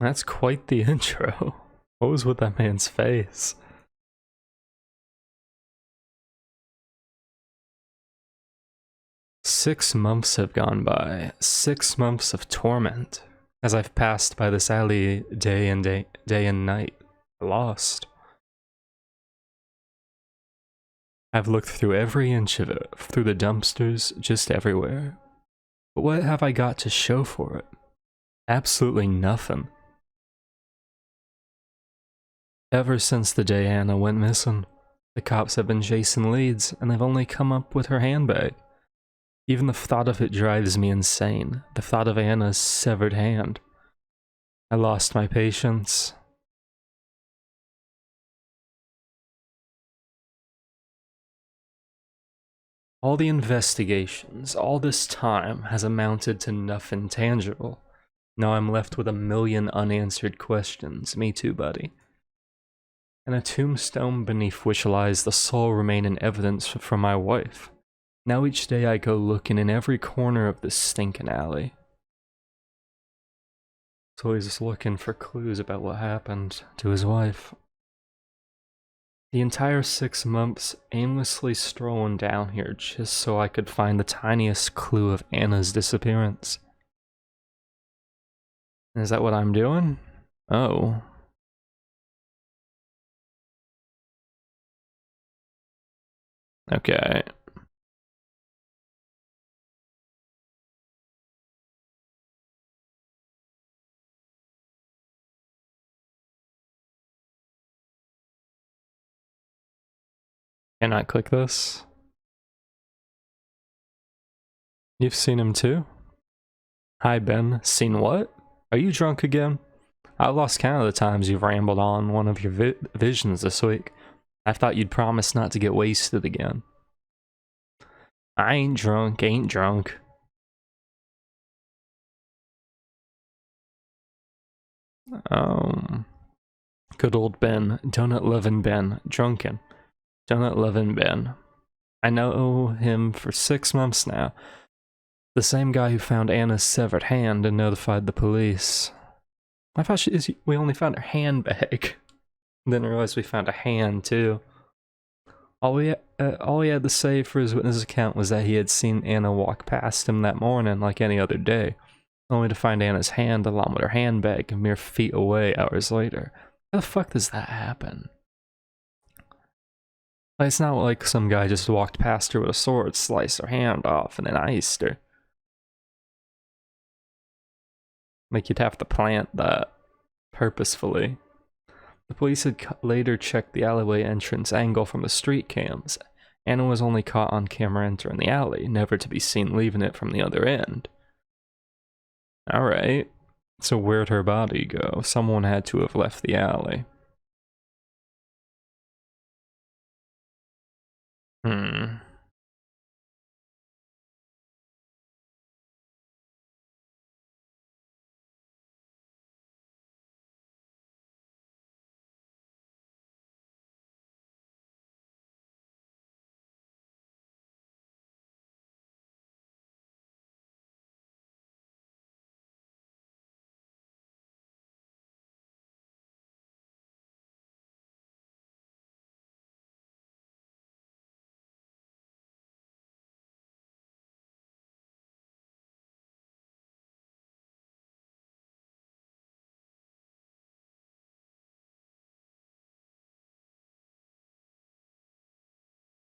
That's quite the intro. What was with that man's face? "6 months have gone by, 6 months of torment, as I've passed by this alley day and night, lost. I've looked through every inch of it, through the dumpsters, just everywhere. But what have I got to show for it? Absolutely nothing. Ever since the day Anna went missing, the cops have been chasing leads, and they've only come up with her handbag. Even the thought of it drives me insane, the thought of Anna's severed hand. I lost my patience. All the investigations, all this time has amounted to nothing tangible. Now I'm left with a million unanswered questions. Me too, buddy. And a tombstone beneath which lies the sole remaining evidence from my wife. Now each day I go looking in every corner of this stinking alley. So he's just looking for clues about what happened to his wife. The entire 6 months aimlessly strolling down here just so I could find the tiniest clue of Anna's disappearance. Is that what I'm doing? Oh. Okay. Can I click this? You've seen him too? Hi, Ben. Seen what? Are you drunk again? I've lost count of the times you've rambled on one of your visions this week. I thought you'd promise not to get wasted again. I ain't drunk, ain't drunk. Good old Ben, donut loving Ben, drunken. Donut loving Ben. I know him for 6 months now. The same guy who found Anna's severed hand and notified the police. I thought we only found her handbag. Didn't realize we found a hand too. All he had to say for his witness account was that he had seen Anna walk past him that morning like any other day, only to find Anna's hand along with her handbag a mere feet away hours later. How the fuck does that happen? Like, it's not like some guy just walked past her with a sword, sliced her hand off, and then iced her. Like, you'd have to plant that purposefully. The police had later checked the alleyway entrance angle from the street cams. Anna was only caught on camera entering the alley, never to be seen leaving it from the other end. Alright, so where'd her body go? Someone had to have left the alley.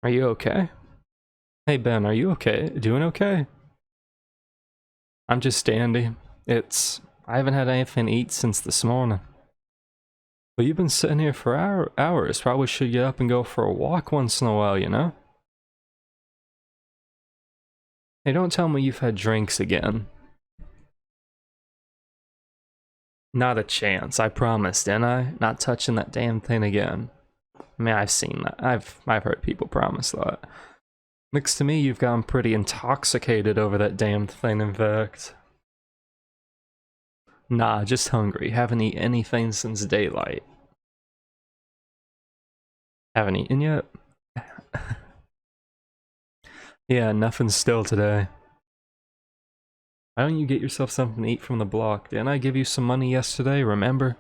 Are you okay? Hey Ben, are you okay? Doing okay? I'm just dandy. I haven't had anything to eat since this morning. But you've been sitting here for hours. Probably should get up and go for a walk once in a while, you know? Hey, don't tell me you've had drinks again. Not a chance, I promise, didn't I? Not touching that damn thing again. I mean, I've seen that. I've heard people promise that. Looks to me you've gotten pretty intoxicated over that damn thing, in fact. Nah, just hungry. Haven't eaten anything since daylight. Haven't eaten yet? Yeah, nothing still today. Why don't you get yourself something to eat from the block? Didn't I give you some money yesterday, remember?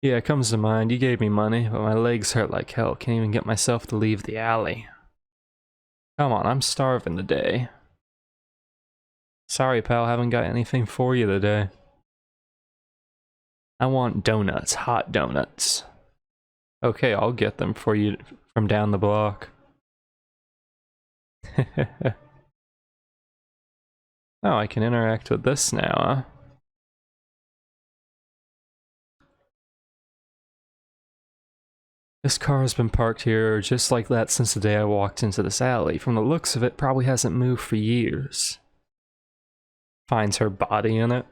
Yeah, it comes to mind. You gave me money, but my legs hurt like hell. Can't even get myself to leave the alley. Come on, I'm starving today. Sorry, pal, haven't got anything for you today. I want donuts, hot donuts. Okay, I'll get them for you from down the block. Oh, I can interact with this now, huh? This car has been parked here just like that since the day I walked into this alley. From the looks of it, probably hasn't moved for years. Finds her body in it.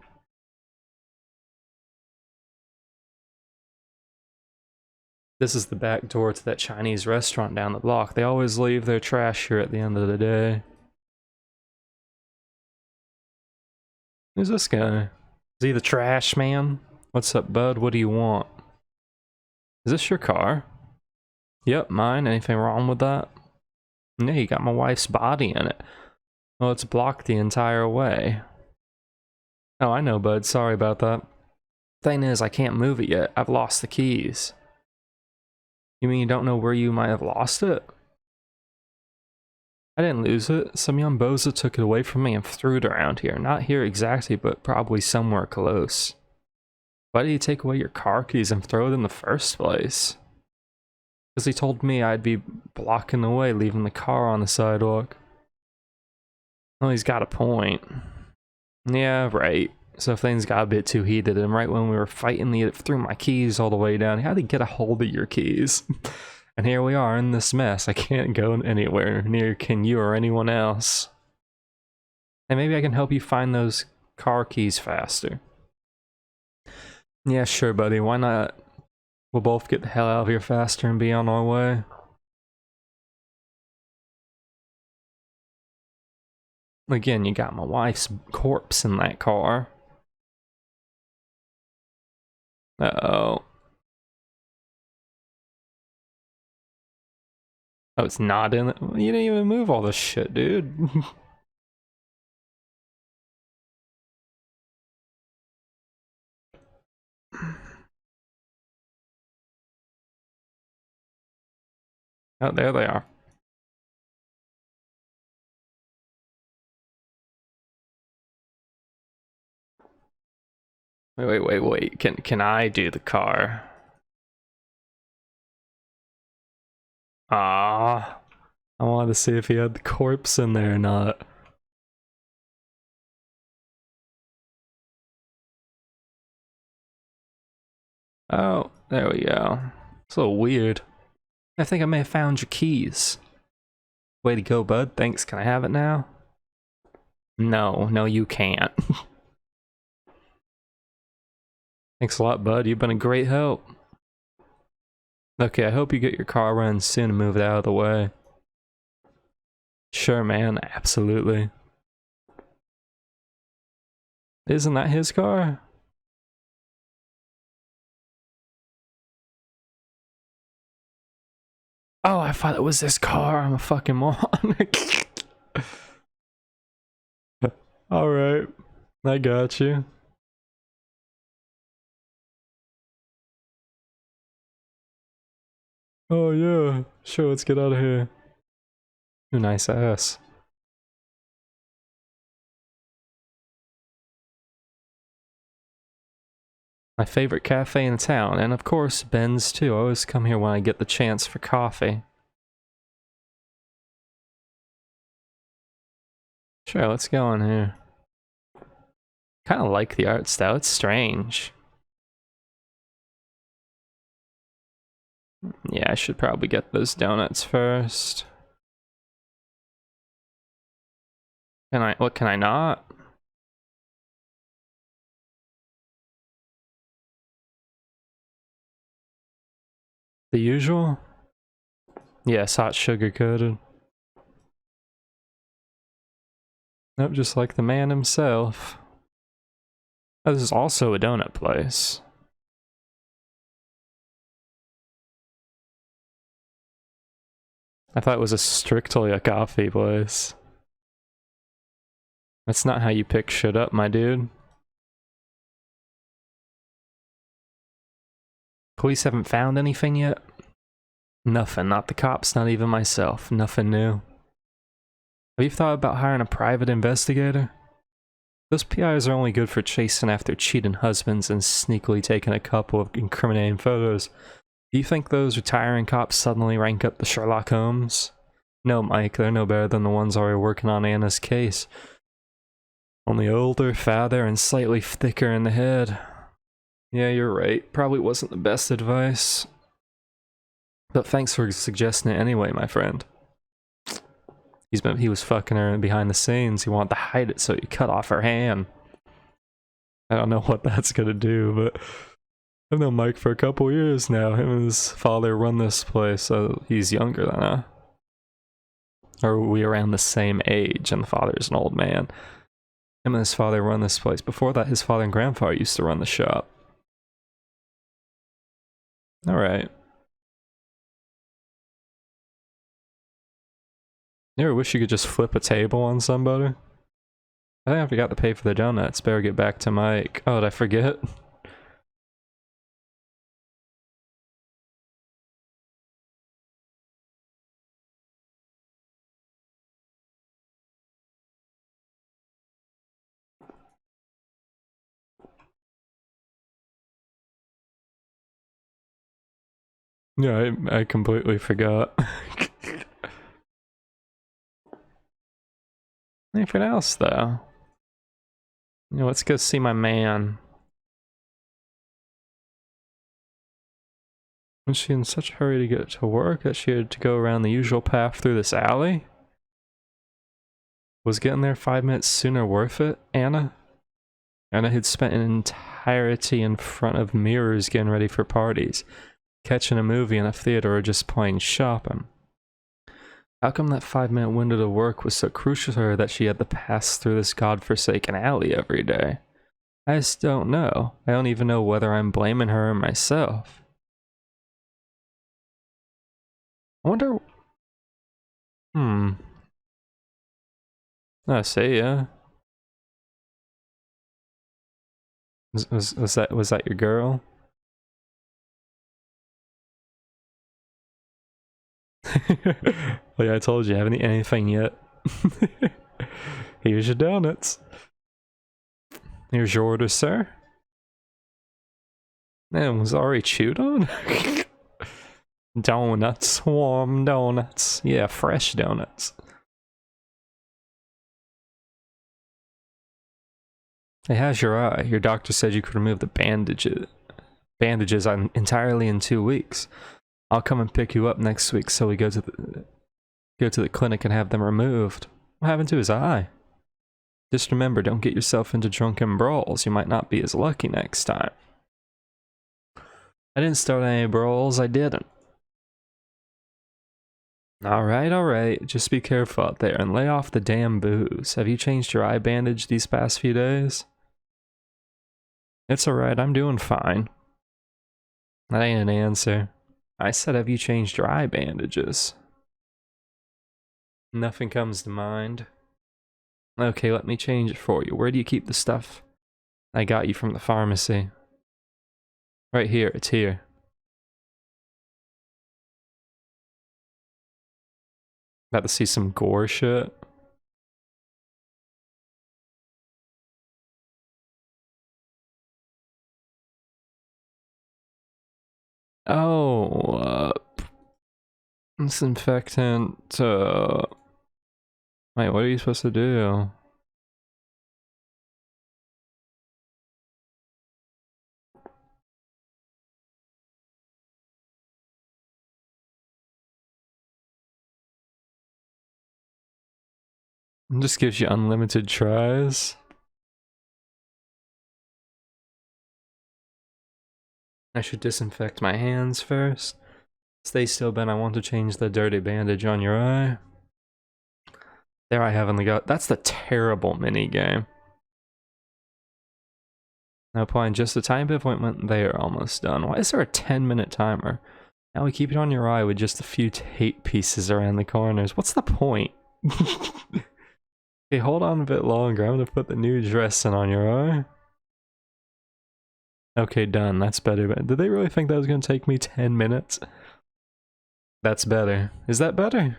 This is the back door to that Chinese restaurant down the block. They always leave their trash here at the end of the day. Who's this guy? Is he the trash man? What's up, bud? What do you want? Is this your car? Yep, mine. Anything wrong with that? Yeah, you got my wife's body in it. Well, it's blocked the entire way. Oh, I know, bud. Sorry about that. Thing is, I can't move it yet. I've lost the keys. You mean you don't know where you might have lost it? I didn't lose it. Some young bozo took it away from me and threw it around here. Not here exactly, but probably somewhere close. Why did he take away your car keys and throw it in the first place? Because he told me I'd be blocking the way, leaving the car on the sidewalk. Well, he's got a point. Yeah, right. So things got a bit too heated, and right when we were fighting, he threw my keys all the way down. How did he get a hold of your keys? And here we are in this mess. I can't go anywhere, neither can you or anyone else. And maybe I can help you find those car keys faster. Yeah, sure, buddy. Why not? We'll both get the hell out of here faster and be on our way. Again, you got my wife's corpse in that car. Uh-oh. Oh, it's not in it? You didn't even move all this shit, dude. Oh, there they are. Wait. Can I do the car? Ah, I wanted to see if he had the corpse in there or not. Oh, there we go. It's a little weird. I think I may have found your keys. Way to go, bud. Thanks. Can I have it now? No, you can't. Thanks a lot, bud. You've been a great help. Okay, I hope you get your car running soon and move it out of the way. Sure, man. Absolutely. Isn't that his car? Oh, I thought it was this car. I'm a fucking moron. Alright. I got you. Oh yeah. Sure, let's get out of here. Ooh, nice ass. My favorite cafe in town, and of course, Ben's too. I always come here when I get the chance for coffee. Sure, let's go in here. Kinda like the art style, it's strange. Yeah, I should probably get those donuts first. What can I not? The usual? Yes, hot sugar coated. Nope, just like the man himself. Oh, this is also a donut place. I thought it was strictly a coffee place. That's not how you pick shit up, my dude. Police haven't found anything yet? Nothing, not the cops, not even myself. Nothing new. Have you thought about hiring a private investigator? Those PIs are only good for chasing after cheating husbands and sneakily taking a couple of incriminating photos. Do you think those retiring cops suddenly rank up the Sherlock Holmes? No, Mike, they're no better than the ones already working on Anna's case. Only older, fatter, and slightly thicker in the head. Yeah, you're right. Probably wasn't the best advice. But thanks for suggesting it anyway, my friend. He was fucking her behind the scenes. He wanted to hide it, so he cut off her hand. I don't know what that's gonna do, but I've known Mike for a couple years now. Him and his father run this place, so he's younger than us. Or we around the same age, and the father's an old man. Him and his father run this place. Before that, his father and grandfather used to run the shop. Alright. You ever wish you could just flip a table on somebody? I think I forgot to pay for the donuts. Better get back to Mike. Oh, did I forget? Yeah, I completely forgot. Anything else, though? You know, let's go see my man. Was she in such a hurry to get to work that she had to go around the usual path through this alley? Was getting there 5 minutes sooner worth it, Anna? Anna had spent an entirety in front of mirrors getting ready for parties, catching a movie in a theater, or just plain shopping. How come that 5-minute window to work was so crucial to her that she had to pass through this godforsaken alley every day? I just don't know. I don't even know whether I'm blaming her or myself. I wonder... I see, yeah. Was that your girl? Like I told you, I haven't eaten anything yet. Here's your donuts. Here's your order, sir. Man, was already chewed on? Donuts, warm donuts. Yeah, fresh donuts. Hey, how's your eye? Your doctor said you could remove the bandages entirely in 2 weeks. I'll come and pick you up next week so we go to the clinic and have them removed. What happened to his eye? Just remember, don't get yourself into drunken brawls. You might not be as lucky next time. I didn't start any brawls, I didn't. Alright. Just be careful out there and lay off the damn booze. Have you changed your eye bandage these past few days? It's alright, I'm doing fine. That ain't an answer. I said, have you changed your eye bandages? Nothing comes to mind. Okay, let me change it for you. Where do you keep the stuff I got you from the pharmacy? Right here, it's here. About to see some gore shit. Oh, disinfectant, wait, what are you supposed to do? It just gives you unlimited tries. I should disinfect my hands first. Stay still, Ben. I want to change the dirty bandage on your eye. There I haven't got. That's the terrible mini game. Now applying just a tiny bit of ointment. They are almost done. Why is there a 10-minute timer? Now we keep it on your eye with just a few tape pieces around the corners. What's the point? Okay, hold on a bit longer. I'm gonna put the new dressing on your eye. Okay, done. That's better. But did they really think that was gonna take me 10 minutes? That's better. Is that better?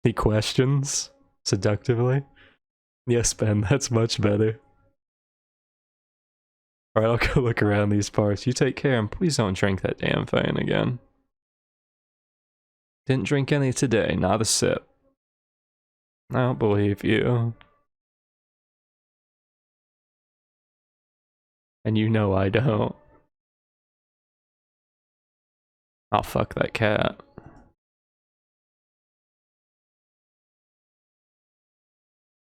He questions seductively. Yes, Ben, that's much better. Alright, I'll go look around these parts. You take care and please don't drink that damn thing again. Didn't drink any today, not a sip. I don't believe you. And you know I don't. I'll fuck that cat.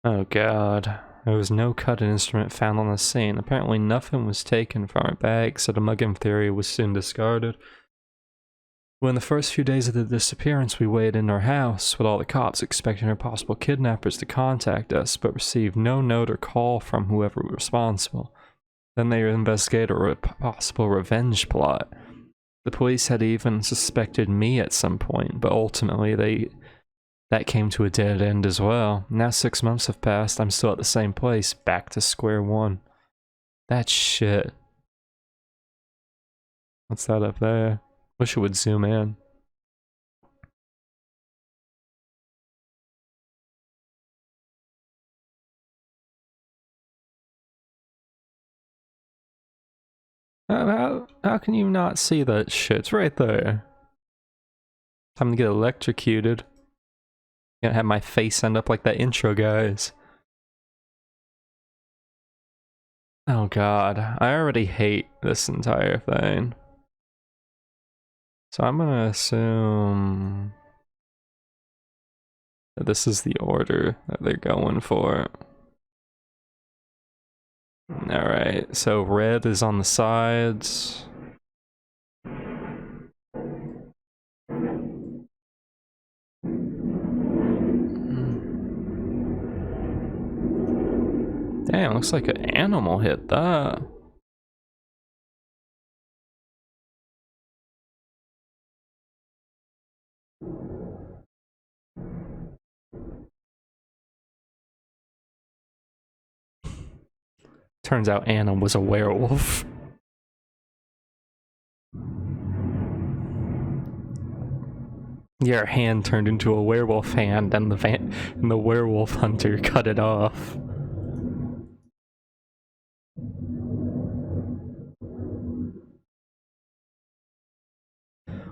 Oh god. There was no cutting instrument found on the scene. Apparently nothing was taken from her bag, so the mugging theory was soon discarded. When the first few days of the disappearance, we waited in her house with all the cops expecting her possible kidnappers to contact us, but received no note or call from whoever was responsible. Then they investigated a possible revenge plot. The police had even suspected me at some point, but ultimately that came to a dead end as well. Now 6 months have passed, I'm still at the same place, back to square one. That shit. What's that up there? Wish it would zoom in. How can you not see that shit? It's right there. Time to get electrocuted. Gonna have my face end up like that intro, guys. Oh god, I already hate this entire thing. So I'm gonna assume that this is the order that they're going for. Alright, so red is on the sides. Damn, looks like an animal hit that. Turns out Anna was a werewolf. Your hand turned into a werewolf hand, and the werewolf hunter cut it off.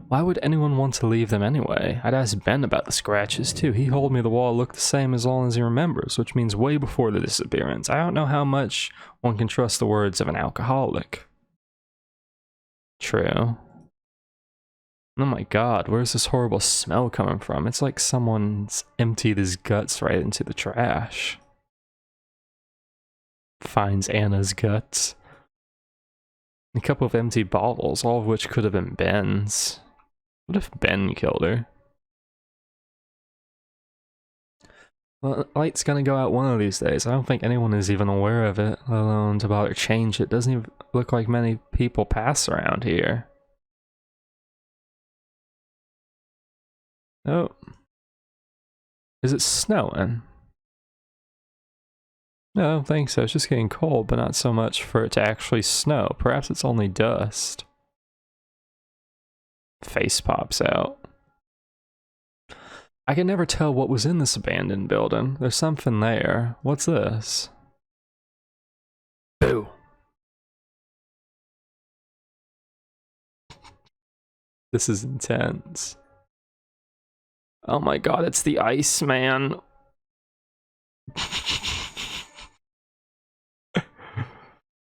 Why would anyone want to leave them anyway? I'd ask Ben about the scratches too. He told me the wall looked the same as long as he remembers, which means way before the disappearance. I don't know how much one can trust the words of an alcoholic. True. Oh my god, where's this horrible smell coming from? It's like someone's emptied his guts right into the trash. Finds Anna's guts. A couple of empty bottles, all of which could have been Ben's. What if Ben killed her? Well, the light's gonna go out one of these days. I don't think anyone is even aware of it, let alone to bother change it. Doesn't even look like many people pass around here. Oh. Is it snowing? No, I don't think so. It's just getting cold, but not so much for it to actually snow. Perhaps it's only dust. Face pops out. I can never tell what was in this abandoned building. There's something there. What's this? Boo. This is intense. Oh my god, it's the Iceman.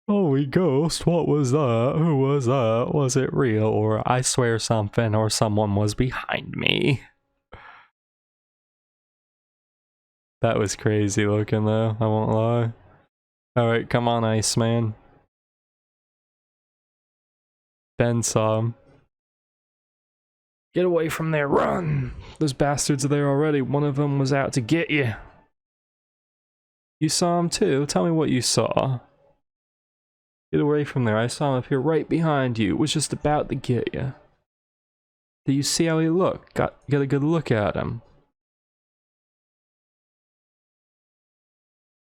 Holy ghost, what was that? Who was that? Was it real? Or I swear something or someone was behind me. That was crazy looking though, I won't lie. Alright, come on, Iceman. Ben saw him. Get away from there, run! Those bastards are there already. One of them was out to get you. You saw him too? Tell me what you saw. Get away from there. I saw him up here right behind you. It was just about to get you. Do you see how he looked? Get a good look at him.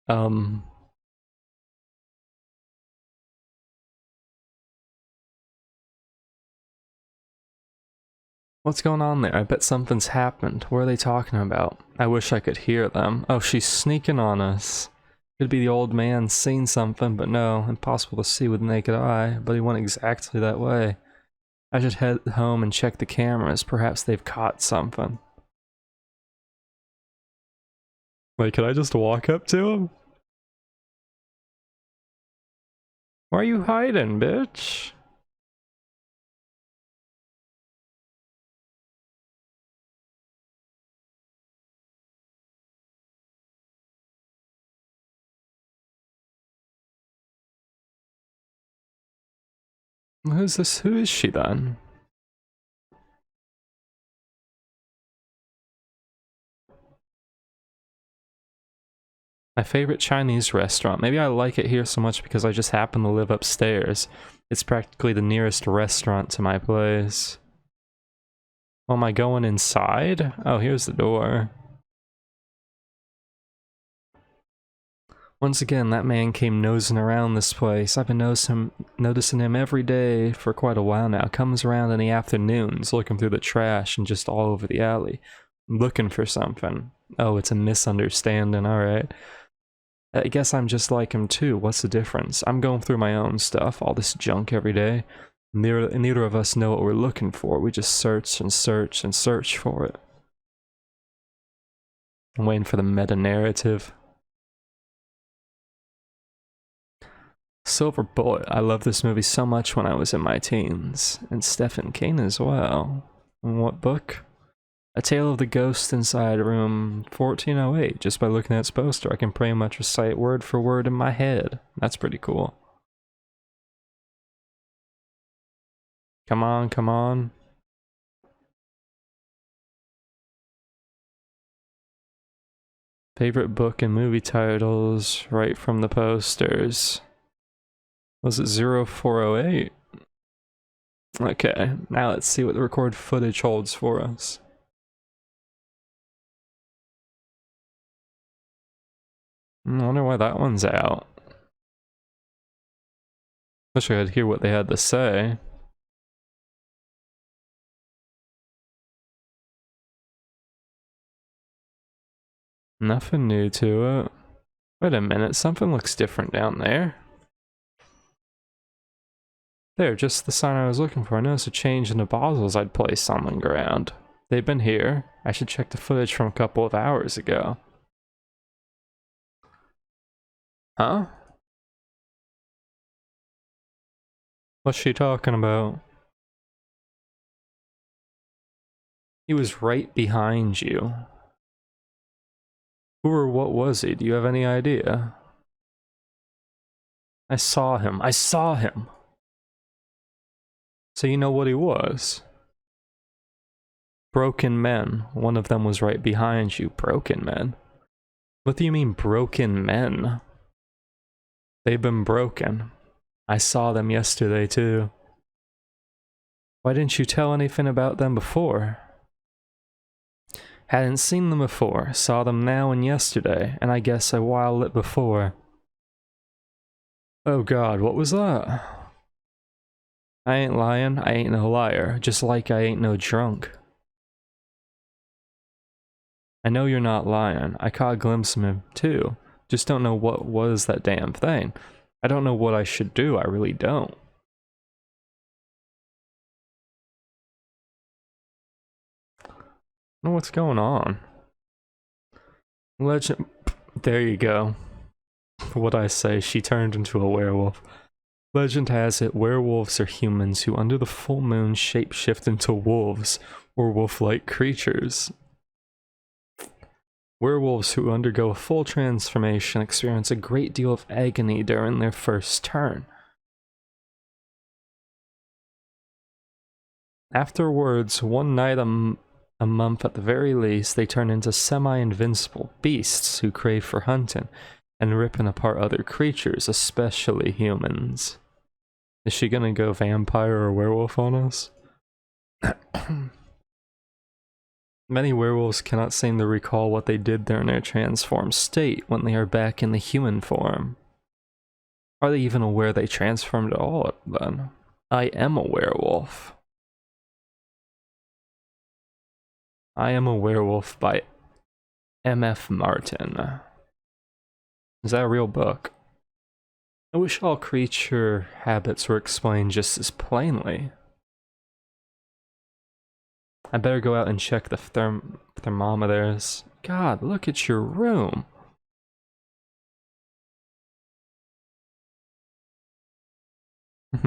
Um, what's going on there? I bet something's happened. What are they talking about? I wish I could hear them. Oh, she's sneaking on us. Could be the old man seeing something, but no, impossible to see with the naked eye, but he went exactly that way. I should head home and check the cameras. Perhaps they've caught something. Wait, could I just walk up to him? Why are you hiding, bitch? Who's this? Who is she then? My favorite Chinese restaurant. Maybe I like it here so much because I just happen to live upstairs. It's practically the nearest restaurant to my place. Oh, am I going inside? Oh, here's the door. Once again, that man came nosing around this place. I've been noticing him every day for quite a while now. Comes around in the afternoons, looking through the trash and just all over the alley. Looking for something. Oh, it's a misunderstanding, alright. I guess I'm just like him too. What's the difference? I'm going through my own stuff, all this junk every day. Neither of us know what we're looking for. We just search and search and search for it. I'm waiting for the meta-narrative. Silver Bullet. I loved this movie so much when I was in my teens. And Stephen King as well. And what book? A Tale of the Ghost Inside Room 1408. Just by looking at its poster, I can pretty much recite word for word in my head. That's pretty cool. Come on, come on. Favorite book and movie titles right from the posters. Was it 0408? Okay, now let's see what the record footage holds for us. I wonder why that one's out. Wish I could hear what they had to say. Nothing new to it. Wait a minute, something looks different down there. There, just the sign I was looking for. I noticed a change in the bottles I'd placed on the ground. They've been here. I should check the footage from a couple of hours ago. Huh? What's she talking about? He was right behind you. Who or what was he? Do you have any idea? I saw him. I saw him! So you know what he was? Broken men. One of them was right behind you. Broken men? What do you mean broken men? They've been broken. I saw them yesterday too. Why didn't you tell anything about them before? Hadn't seen them before, saw them now and yesterday, and I guess a while lit before. Oh god, what was that? I ain't lying, I ain't no liar, just like I ain't no drunk. I know you're not lying, I caught a glimpse of him too, just don't know what was that damn thing. I don't know what I should do, I really don't. I don't know what's going on. Legend. There you go. What I say, she turned into a werewolf. Legend has it, werewolves are humans who under the full moon shapeshift into wolves, or wolf-like creatures. Werewolves who undergo a full transformation experience a great deal of agony during their first turn. Afterwards, one night a month at the very least, they turn into semi-invincible beasts who crave for hunting and ripping apart other creatures, especially humans. Is she gonna go vampire or werewolf on us? Many werewolves cannot seem to recall what they did during their transformed state when they are back in the human form. Are they even aware they transformed at all, then? I am a werewolf. I Am a Werewolf by M.F. Martin. Is that a real book? I wish all creature habits were explained just as plainly. I better go out and check the thermometers. God, look at your room.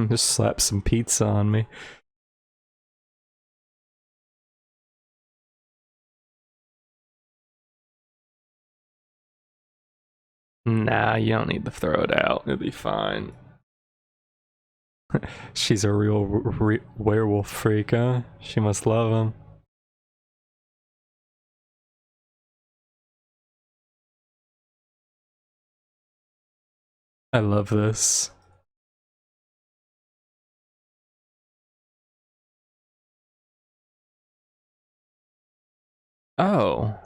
Just slap some pizza on me. Nah, you don't need to throw it out. It'll be fine. She's a real werewolf freak, huh? She must love him. I love this. Oh.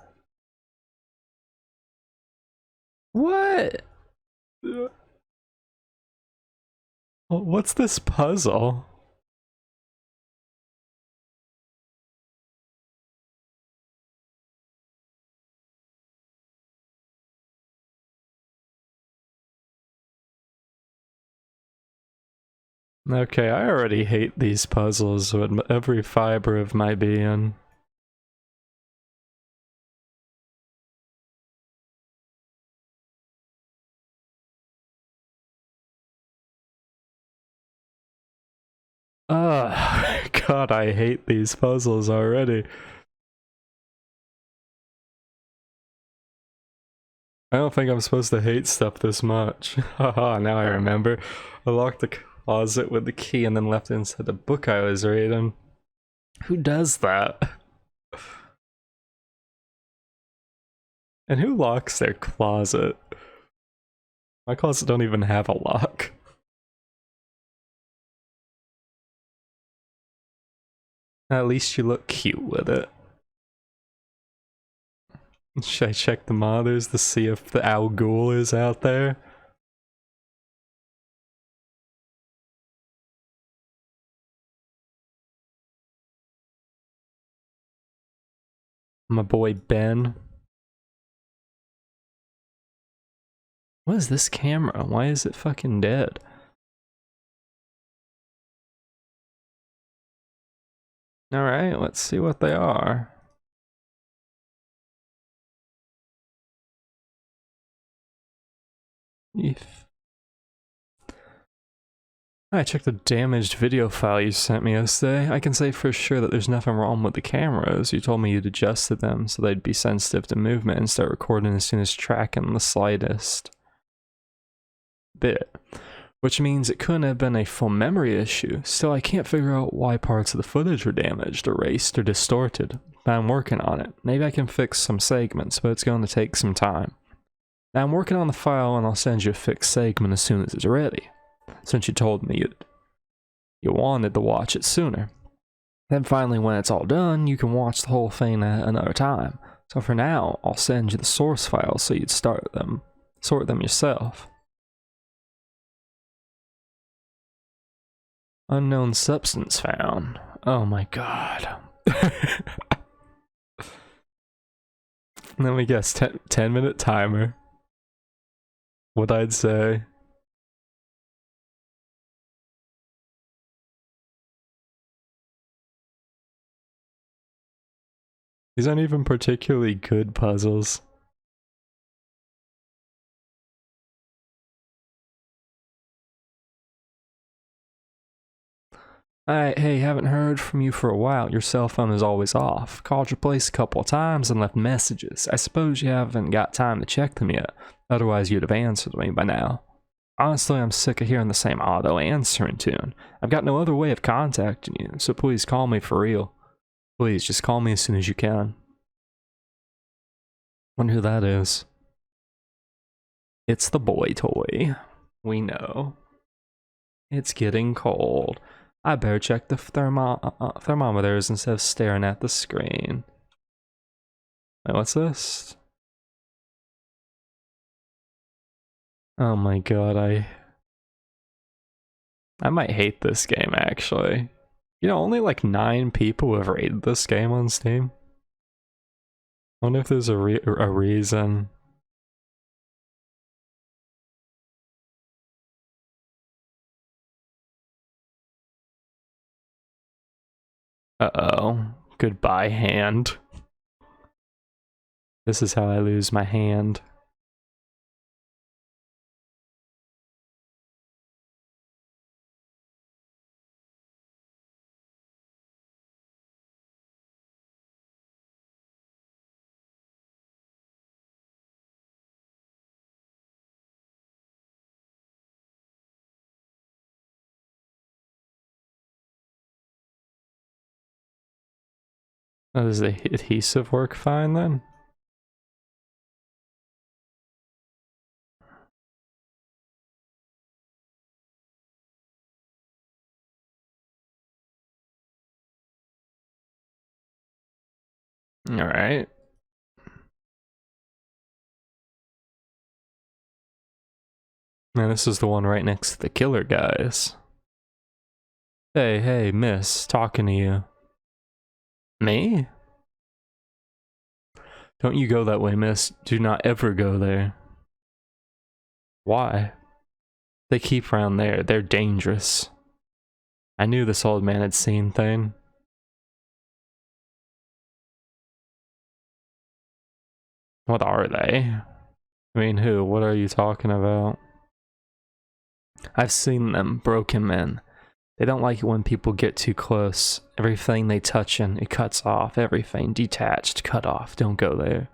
What? What's this puzzle? Okay, I already hate these puzzles with every fiber of my being. Ugh, God, I hate these puzzles already. I don't think I'm supposed to hate stuff this much. Haha, now I remember. I locked the closet with the key and then left it inside the book I was reading. Who does that? And who locks their closet? My closet don't even have a lock. At least you look cute with it. Should I check the monitors to see if the Al Ghul is out there? My boy Ben. What is this camera? Why is it fucking dead? Alright, let's see what they are. I checked the damaged video file you sent me yesterday. I can say for sure that there's nothing wrong with the cameras. You told me you'd adjusted them so they'd be sensitive to movement and start recording as soon as tracking the slightest bit. Which means it couldn't have been a full memory issue. Still, I can't figure out why parts of the footage were damaged, erased, or distorted. But I'm working on it. Maybe I can fix some segments, but it's going to take some time. Now I'm working on the file and I'll send you a fixed segment as soon as it's ready. Since you told me you wanted to watch it sooner. Then finally when it's all done, you can watch the whole thing at another time. So for now, I'll send you the source files so you'd sort them yourself. Unknown substance found. Oh my god. Let me guess, 10-minute timer. What I'd say. These aren't even particularly good puzzles. Hey, haven't heard from you for a while. Your cell phone is always off. Called your place a couple of times and left messages. I suppose you haven't got time to check them yet. Otherwise you'd have answered me by now. Honestly, I'm sick of hearing the same auto answering tune. I've got no other way of contacting you, so please call me for real. Please, just call me as soon as you can. Wonder who that is. It's the boy toy. We know. It's getting cold. I better check the thermometers instead of staring at the screen. Wait, what's this? Oh my god, I might hate this game actually. You know, only like 9 people have rated this game on Steam. I wonder if there's a reason. Uh-oh. Goodbye, hand. This is how I lose my hand. Oh, does the adhesive work fine then? Alright. Now this is the one right next to the killer guys. Hey, hey, miss, talking to you. Me? Don't you go that way, miss. Do not ever go there. Why? They keep around there. They're dangerous. I knew this old man had seen things. What are they? I mean, who? What are you talking about? I've seen them, broken men. They don't like it when people get too close. Everything they touch in, it cuts off. Everything detached, cut off. Don't go there.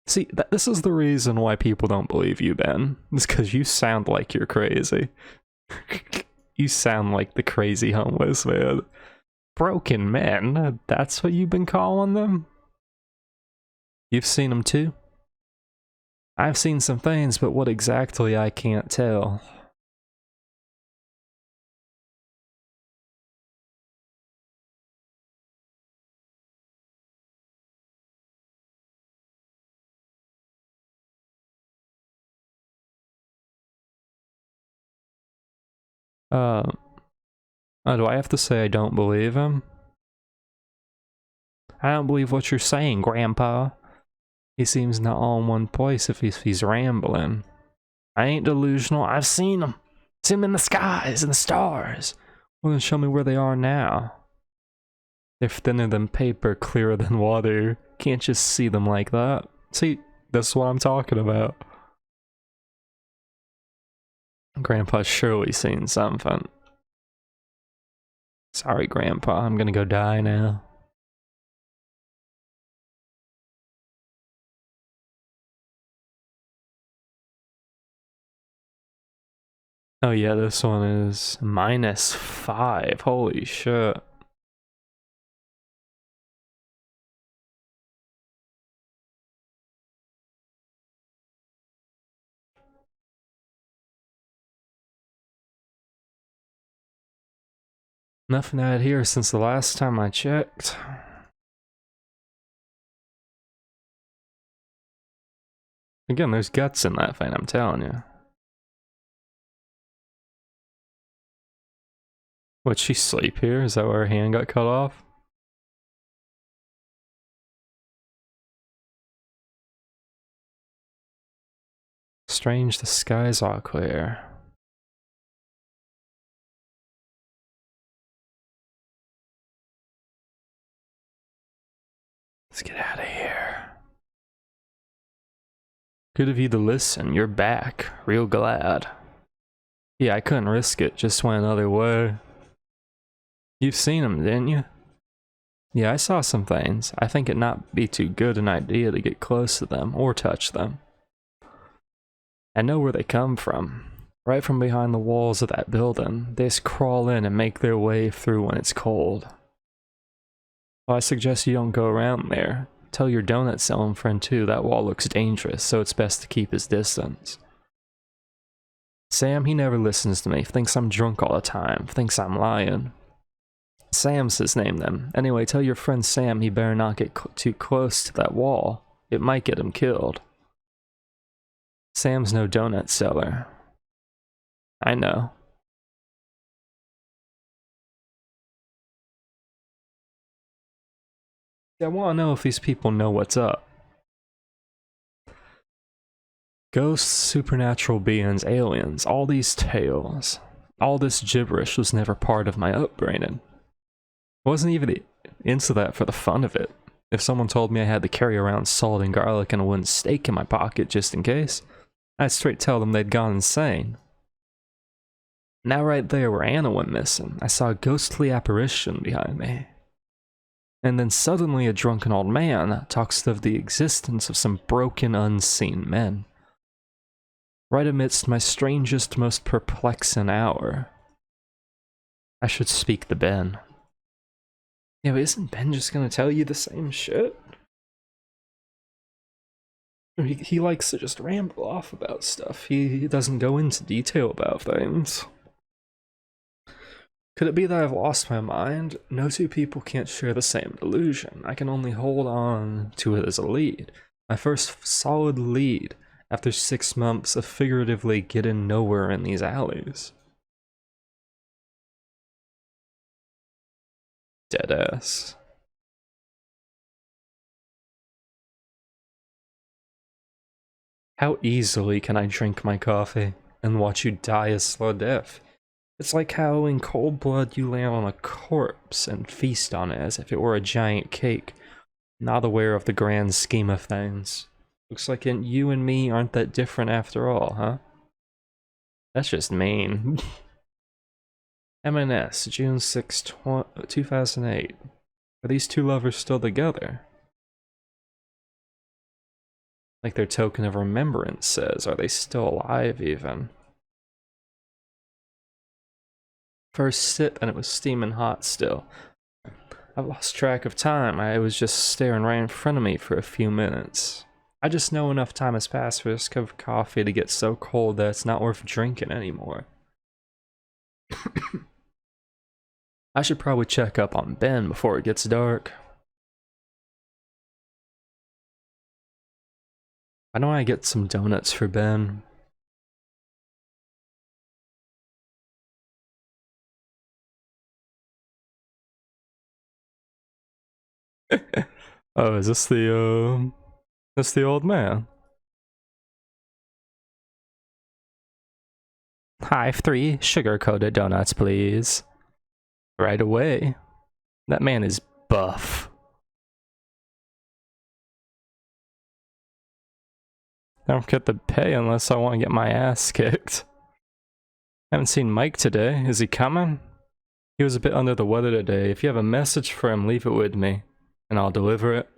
See, this is the reason why people don't believe you, Ben. It's because you sound like you're crazy. You sound like the crazy homeless man. Broken men? That's what you've been calling them? You've seen them too? I've seen some things, but what exactly I can't tell. Do I have to say I don't believe him? I don't believe what you're saying, Grandpa. He seems not all in one place if he's rambling. I ain't delusional. I've seen him. Seen him in the skies and the stars. Well, then show me where they are now. They're thinner than paper, clearer than water. Can't just see them like that. See, that's what I'm talking about. Grandpa's surely seen something. Sorry, Grandpa. I'm gonna go die now. Oh yeah, this one is -5. Holy shit. Nothing out here since the last time I checked. Again, there's guts in that thing, I'm telling you. Would she sleep here? Is that where her hand got cut off? Strange, the skies are clear. Let's get out of here. Good of you to listen. You're back. Real glad. Yeah, I couldn't risk it. Just went another way. You've seen them, didn't you? Yeah, I saw some things. I think it not be too good an idea to get close to them or touch them. I know where they come from. Right from behind the walls of that building. They just crawl in and make their way through when it's cold. Well, I suggest you don't go around there. Tell your donut selling friend too that wall looks dangerous, so it's best to keep his distance. Sam, he never listens to me, thinks I'm drunk all the time, thinks I'm lying. Sam's his name then. Anyway, tell your friend Sam he better not get too close to that wall. It might get him killed. Sam's no donut seller. I know. I want to know if these people know what's up. Ghosts, supernatural beings, aliens, all these tales. All this gibberish was never part of my upbringing. I wasn't even into that for the fun of it. If someone told me I had to carry around salt and garlic and a wooden stake in my pocket just in case, I'd straight tell them they'd gone insane. Now right there where Anna went missing, I saw a ghostly apparition behind me. And then suddenly a drunken old man talks of the existence of some broken, unseen men. Right amidst my strangest, most perplexing hour. I should speak to Ben. Yeah, but isn't Ben just gonna tell you the same shit? He likes to just ramble off about stuff. He doesn't go into detail about things. Could it be that I've lost my mind? No two people can't share the same delusion. I can only hold on to it as a lead. My first solid lead after 6 months of figuratively getting nowhere in these alleys. Deadass. How easily can I drink my coffee and watch you die a slow death? It's like how in cold blood you lay on a corpse and feast on it as if it were a giant cake, not aware of the grand scheme of things. Looks like you and me aren't that different after all, huh? That's just mean. MNS, June 6, 2008. Are these two lovers still together? Like their token of remembrance says, are they still alive even? First sip and it was steaming hot still. I've lost track of time. I was just staring right in front of me for a few minutes. I just know enough time has passed for this cup of coffee to get so cold that it's not worth drinking anymore. I should probably check up on Ben before it gets dark. Why don't I get some donuts for Ben? Oh, is this that's the old man? Hi, 3 sugar-coated donuts, please. Right away. That man is buff. I don't get the pay unless I want to get my ass kicked. I haven't seen Mike today. Is he coming? He was a bit under the weather today. If you have a message for him, leave it with me, and I'll deliver it.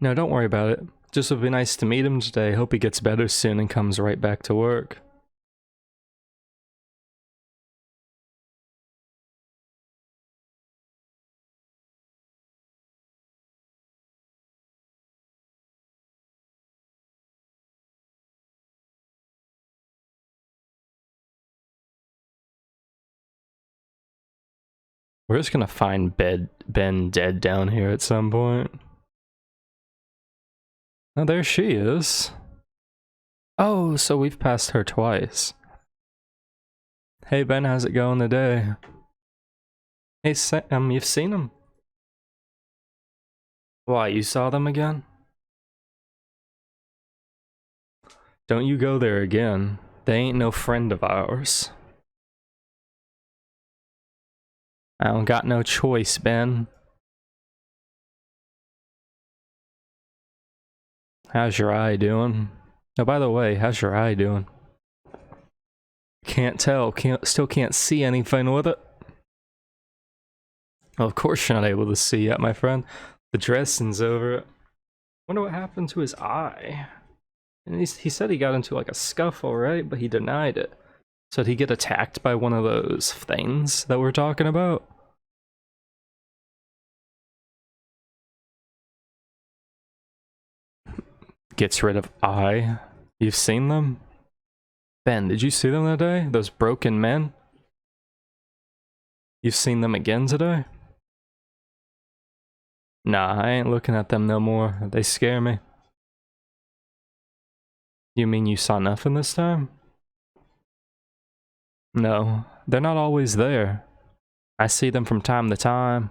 No, don't worry about it. Just would be nice to meet him today. Hope he gets better soon and comes right back to work. We're just gonna find Ben dead down here at some point. Oh, there she is. Oh, so we've passed her twice. Hey Ben, how's it going today? Hey Sam, you've seen them? Why, you saw them again? Don't you go there again. They ain't no friend of ours. I don't got no choice, Ben. How's your eye doing? Oh, by the way, how's your eye doing? Can't tell. Still can't see anything with it. Well, of course you're not able to see yet, my friend. The dressing's over it. Wonder what happened to his eye. And he said he got into like a scuffle, right? But he denied it. So did he get attacked by one of those things that we're talking about? Gets rid of eye. You've seen them? Ben, did you see them that day? Those broken men? You've seen them again today? Nah, I ain't looking at them no more. They scare me. You mean you saw nothing this time? No, they're not always there. I see them from time to time.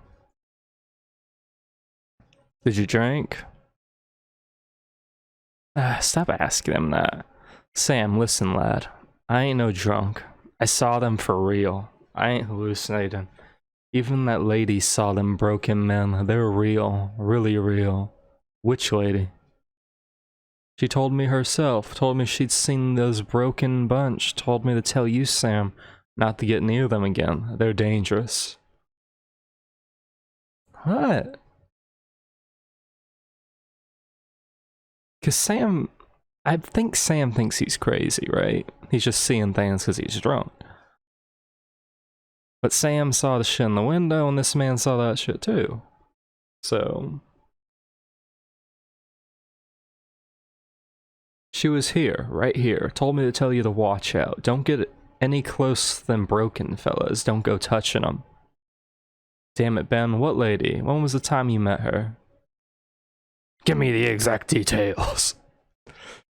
Did you drink? Stop asking him that. Sam, listen, lad. I ain't no drunk. I saw them for real. I ain't hallucinating. Even that lady saw them broken men. They're real. Really real. Which lady? She told me herself. Told me she'd seen those broken bunch. Told me to tell you, Sam, not to get near them again. They're dangerous. What? Cause Sam... I think Sam thinks he's crazy, right? He's just seeing things because he's drunk. But Sam saw the shit in the window, and this man saw that shit too. So... She was here, right here. Told me to tell you to watch out. Don't get any close than broken, fellas. Don't go touching them. Damn it, Ben. What lady? When was the time you met her? Give me the exact details.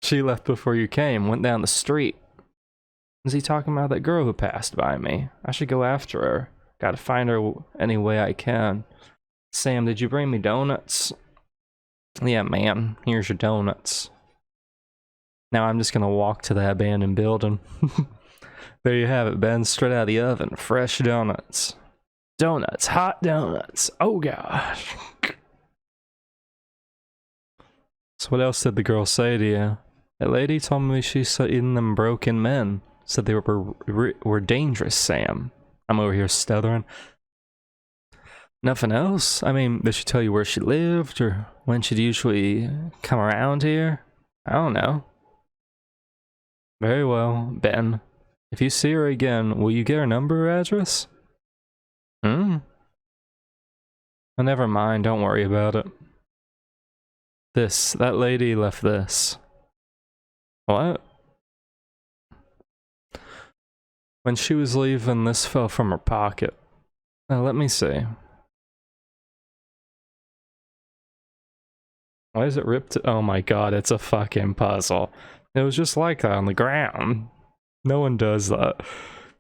She left before you came, went down the street. Is he talking about that girl who passed by me? I should go after her. Gotta find her any way I can. Sam, did you bring me donuts? Yeah, man. Here's your donuts. Now I'm just gonna walk to the abandoned building. There you have it, Ben. Straight out of the oven. Fresh donuts. Donuts. Hot donuts. Oh, gosh. So what else did the girl say to you? That lady told me she saw in them broken men. Said they were dangerous, Sam. I'm over here stuttering. Nothing else? I mean, did she tell you where she lived or when she'd usually come around here? I don't know. Very well, Ben. If you see her again, will you get her number or address? Oh, never mind, don't worry about it. That lady left this. What? When she was leaving, this fell from her pocket. Now, let me see. Why is it ripped? Oh my god, it's a fucking puzzle. It was just like that on the ground. No one does that.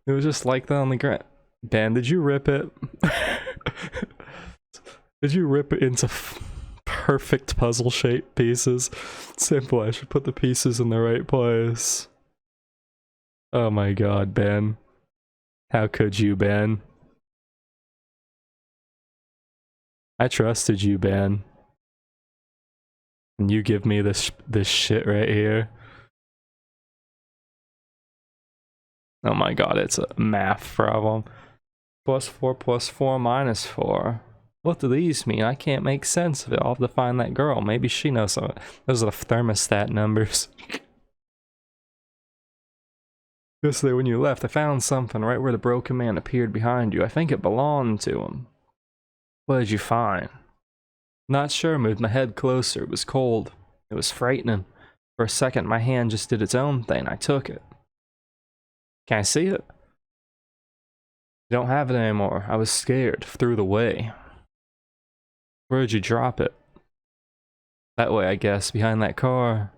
It was just like that on the ground. Ben, did you rip it? Did you rip it into perfect puzzle shape pieces? Simple, I should put the pieces in the right place. Oh my god, Ben. How could you, Ben? I trusted you, Ben. And you give me this shit right here. Oh my god, it's a math problem. +4 + 4 - 4. What do these mean? I can't make sense of it. I'll have to find that girl. Maybe she knows some. Those are the thermostat numbers. Yesterday when you left, I found something right where the broken man appeared behind you. I think it belonged to him. What did you find? Not sure. Moved my head closer. It was cold. It was frightening. For a second, my hand just did its own thing. I took it. Can I see it? Don't have it anymore. I was scared. Threw it away. Where'd you drop it? That way, I guess. Behind that car.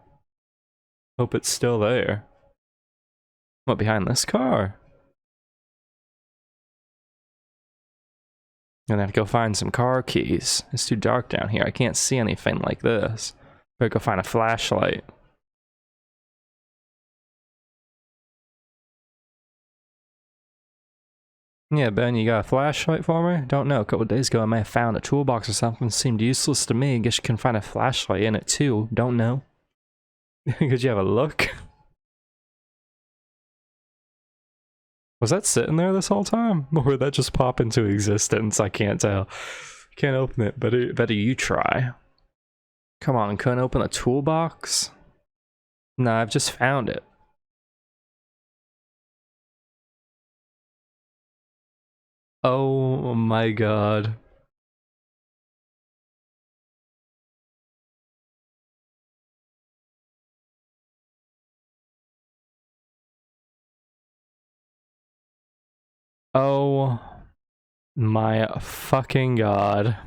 Hope it's still there. What, behind this car? Gonna have to go find some car keys. It's too dark down here. I can't see anything like this. Better go find a flashlight. Yeah, Ben, you got a flashlight for me? Don't know. A couple days ago, I may have found a toolbox or something. Seemed useless to me. Guess you can find a flashlight in it too. Don't know. Could you have a look? Was that sitting there this whole time? Or did that just pop into existence? I can't tell. Can't open it. Better you try. Come on, couldn't open a toolbox? Nah, I've just found it. Oh my god. Oh my fucking god.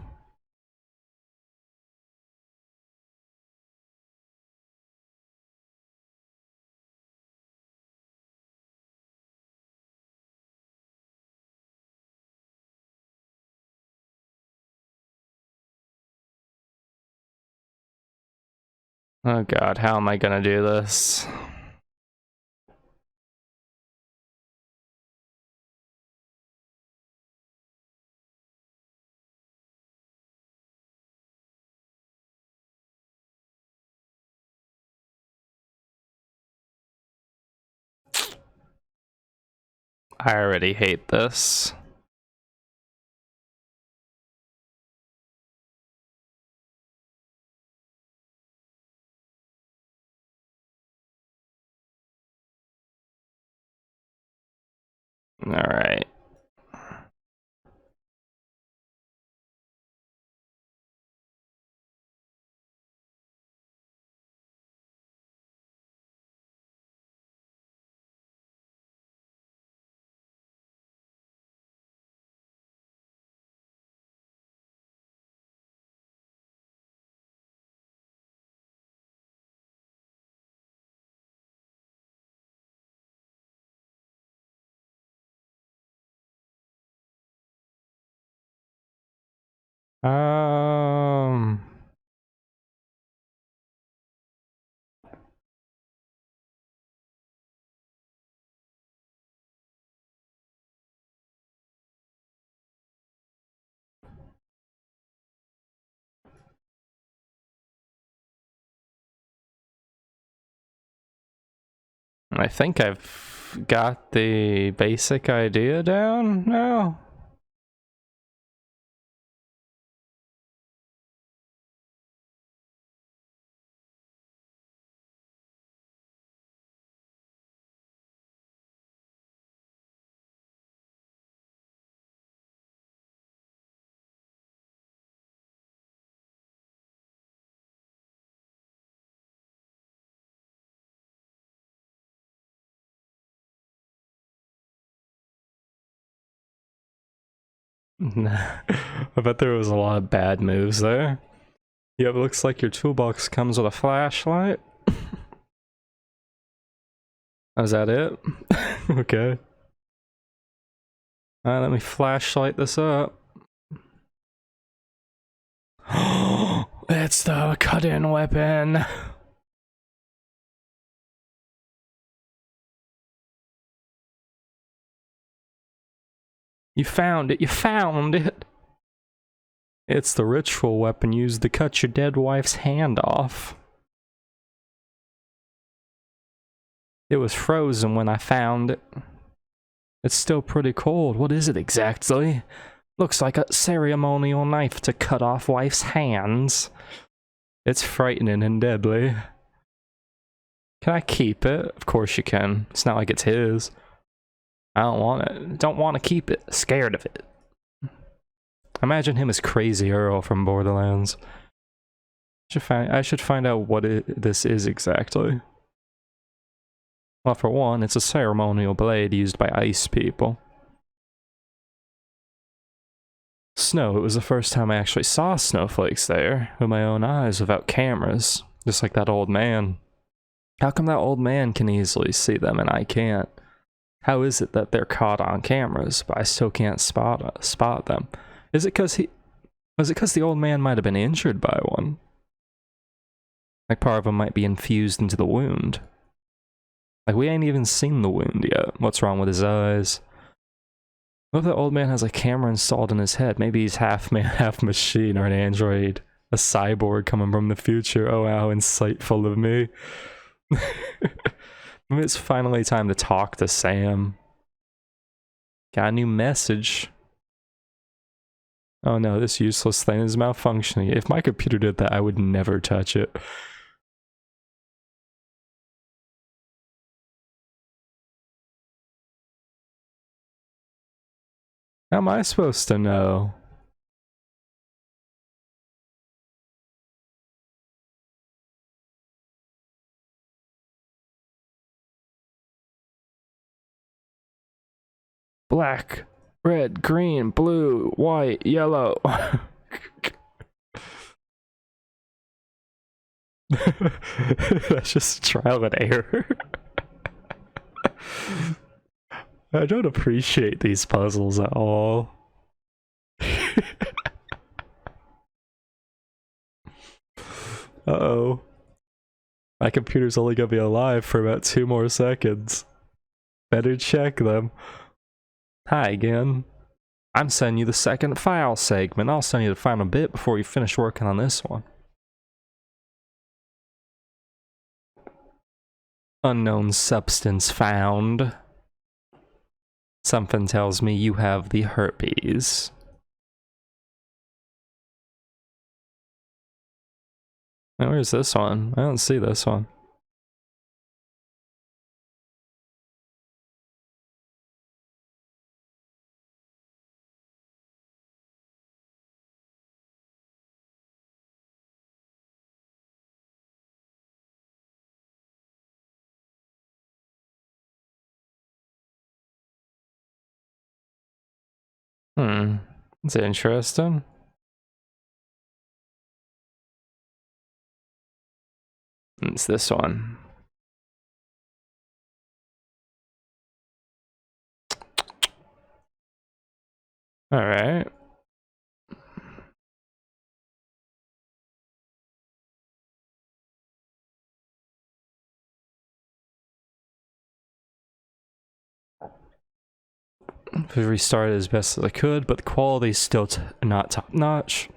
Oh god, how am I gonna do this? I already hate this. Alright. Um, I think I've got the basic idea down now. I bet there was a lot of bad moves there. Yep, looks like your toolbox comes with a flashlight. Oh, is that it? Okay. Alright, let me flashlight this up. It's the cut-in weapon. You found it, you found it! It's the ritual weapon used to cut your dead wife's hand off. It was frozen when I found it. It's still pretty cold. What is it exactly? Looks like a ceremonial knife to cut off wife's hands. It's frightening and deadly. Can I keep it? Of course you can. It's not like it's his. I don't want it. Don't want to keep it. Scared of it. Imagine him as Crazy Earl from Borderlands. I should find out what this is exactly. Well, for one, it's a ceremonial blade used by ice people. Snow, it was the first time I actually saw snowflakes there, with my own eyes without cameras, just like that old man. How come that old man can easily see them and I can't? How is it that they're caught on cameras, but I still can't spot them? Was it because the old man might have been injured by one? Like part of him might be infused into the wound. Like we ain't even seen the wound yet. What's wrong with his eyes? What if the old man has a camera installed in his head? Maybe he's half man, half machine, or an android. A cyborg coming from the future. Oh, how insightful of me. Maybe it's finally time to talk to Sam. Got a new message. Oh no, this useless thing is malfunctioning. If my computer did that, I would never touch it. How am I supposed to know? Black. Red, green, blue, white, yellow. That's just trial and error. I don't appreciate these puzzles at all. Uh-oh. My computer's only gonna be alive for about 2 more seconds. Better check them. Hi again. I'm sending you the second file segment. I'll send you the final bit before we finish working on this one. Unknown substance found. Something tells me you have the herpes. Now, where's this one? I don't see this one. That's interesting. It's this one. Alright. I restarted as best as I could, but the quality's still not top notch.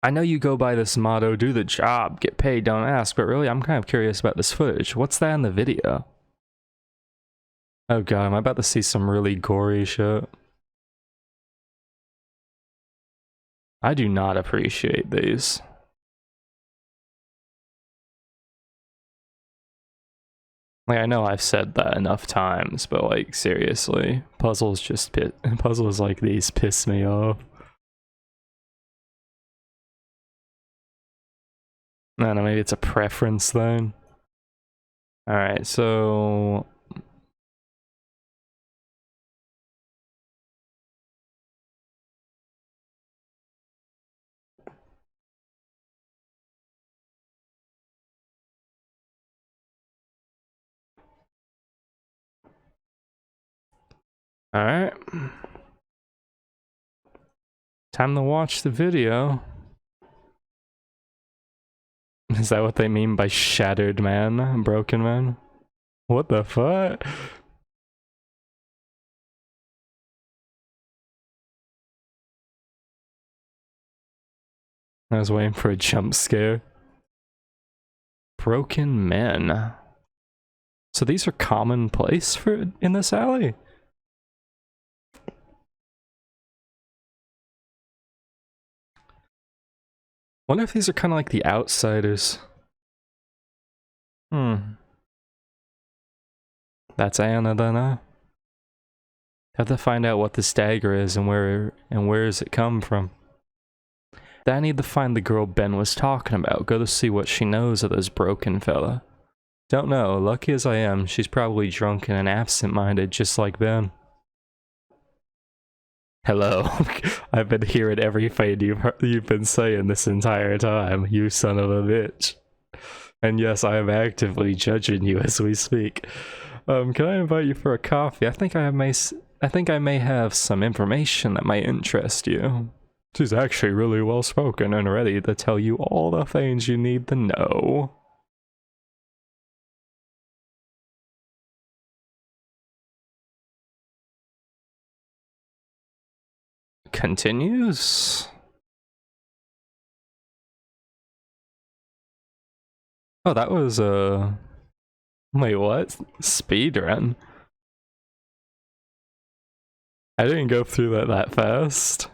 I know you go by this motto, do the job, get paid, don't ask, but really I'm kind of curious about this footage. What's that in the video? Oh god, am I about to see some really gory shit? I do not appreciate these. Like, I know I've said that enough times, but like, seriously, puzzles like these piss me off. I don't know, maybe it's a preference thing. Alright, so... Alright. Time to watch the video. Is that what they mean by shattered man? Broken man? What the fuck? I was waiting for a jump scare. Broken men. So these are commonplace in this alley? Wonder if these are kind of like the outsiders. That's Anna then, huh? Have to find out what this dagger is and where does it come from. Then I need to find the girl Ben was talking about. Go to see what she knows of this broken fella. Don't know. Lucky as I am, she's probably drunken and absent-minded, just like Ben. Hello. I've been hearing everything you've been saying this entire time, you son of a bitch. And yes, I am actively judging you as we speak. Can I invite you for a coffee? I think I may have some information that might interest you. She's actually really well spoken and ready to tell you all the things you need to know. Continues. Oh, that was wait, what? Speedrun? I didn't go through that fast.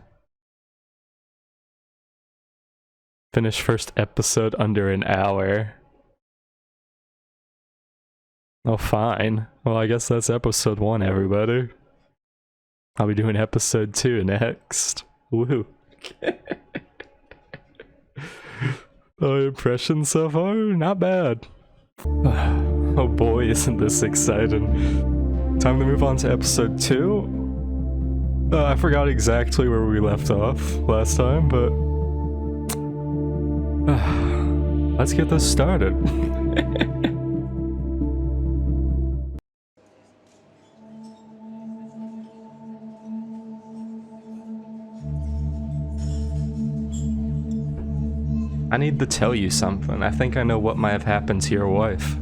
Finish first episode under an hour. Oh, fine. Well, I guess that's episode 1, everybody. I'll be doing episode 2 next. Woo. Impressions so far? Not bad. Oh boy, isn't this exciting. Time to move on to episode 2. I forgot exactly where we left off last time, but let's get this started. I need to tell you something. I think I know what might have happened to your wife.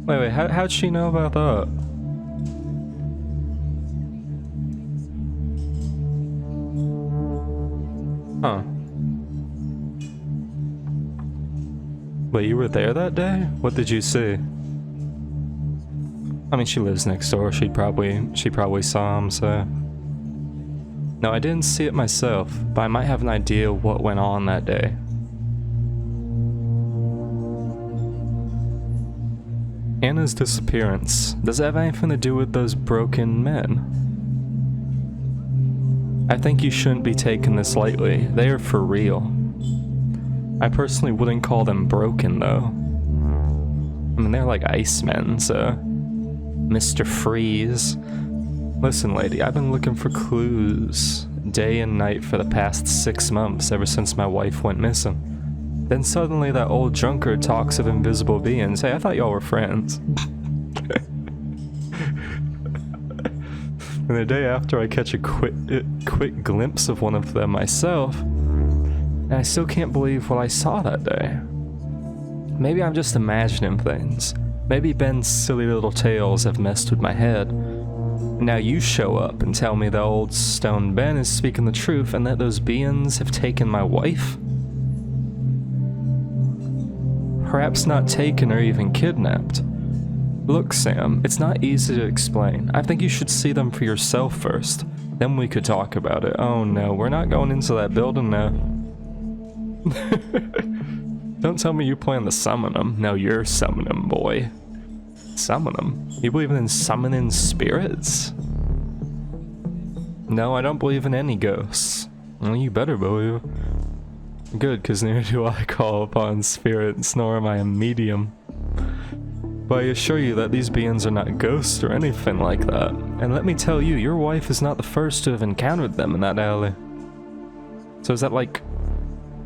Wait, how'd she know about that? Huh. Wait, you were there that day? What did you see? I mean, she lives next door. She probably saw him, so... No, I didn't see it myself, but I might have an idea what went on that day. Anna's disappearance. Does it have anything to do with those broken men? I think you shouldn't be taking this lightly. They are for real. I personally wouldn't call them broken, though. I mean, they're like Icemen, so... Mr. Freeze. Listen, lady, I've been looking for clues day and night for the past 6 months, ever since my wife went missing. Then suddenly that old drunkard talks of invisible beings. Hey, I thought y'all were friends. And the day after, I catch a quick glimpse of one of them myself, and I still can't believe what I saw that day. Maybe I'm just imagining things. Maybe Ben's silly little tales have messed with my head. Now you show up and tell me that old stone Ben is speaking the truth and that those beings have taken my wife? Perhaps not taken or even kidnapped. Look, Sam, it's not easy to explain. I think you should see them for yourself first. Then we could talk about it. Oh no, we're not going into that building now. Don't tell me you plan to summon them. No, you're summoning them, boy. Summon them? You believe in summoning spirits? No, I don't believe in any ghosts. Well, you better believe. Good, because neither do I call upon spirits, nor am I a medium. But I assure you that these beings are not ghosts or anything like that. And let me tell you, your wife is not the first to have encountered them in that alley. So is that like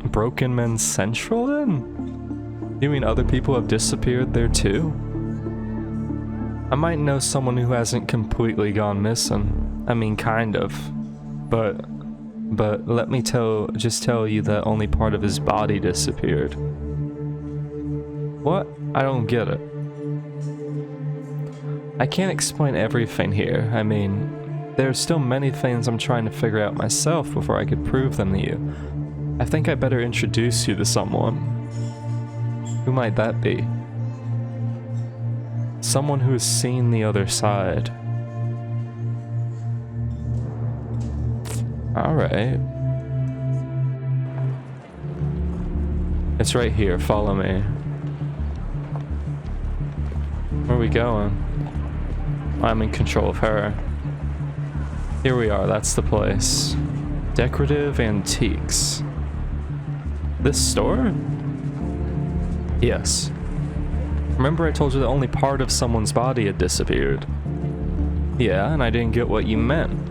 Broken Men Central then? You mean other people have disappeared there too? I might know someone who hasn't completely gone missing. I mean, kind of. But let me just tell you that only part of his body disappeared. What? I don't get it. I can't explain everything here. I mean, there are still many things I'm trying to figure out myself before I could prove them to you. I think I better introduce you to someone. Who might that be? Someone who has seen the other side. Alright. It's right here, follow me. Where are we going? I'm in control of her. Here we are, that's the place. Decorative antiques. This store? Yes. Remember I told you that only part of someone's body had disappeared? Yeah, and I didn't get what you meant.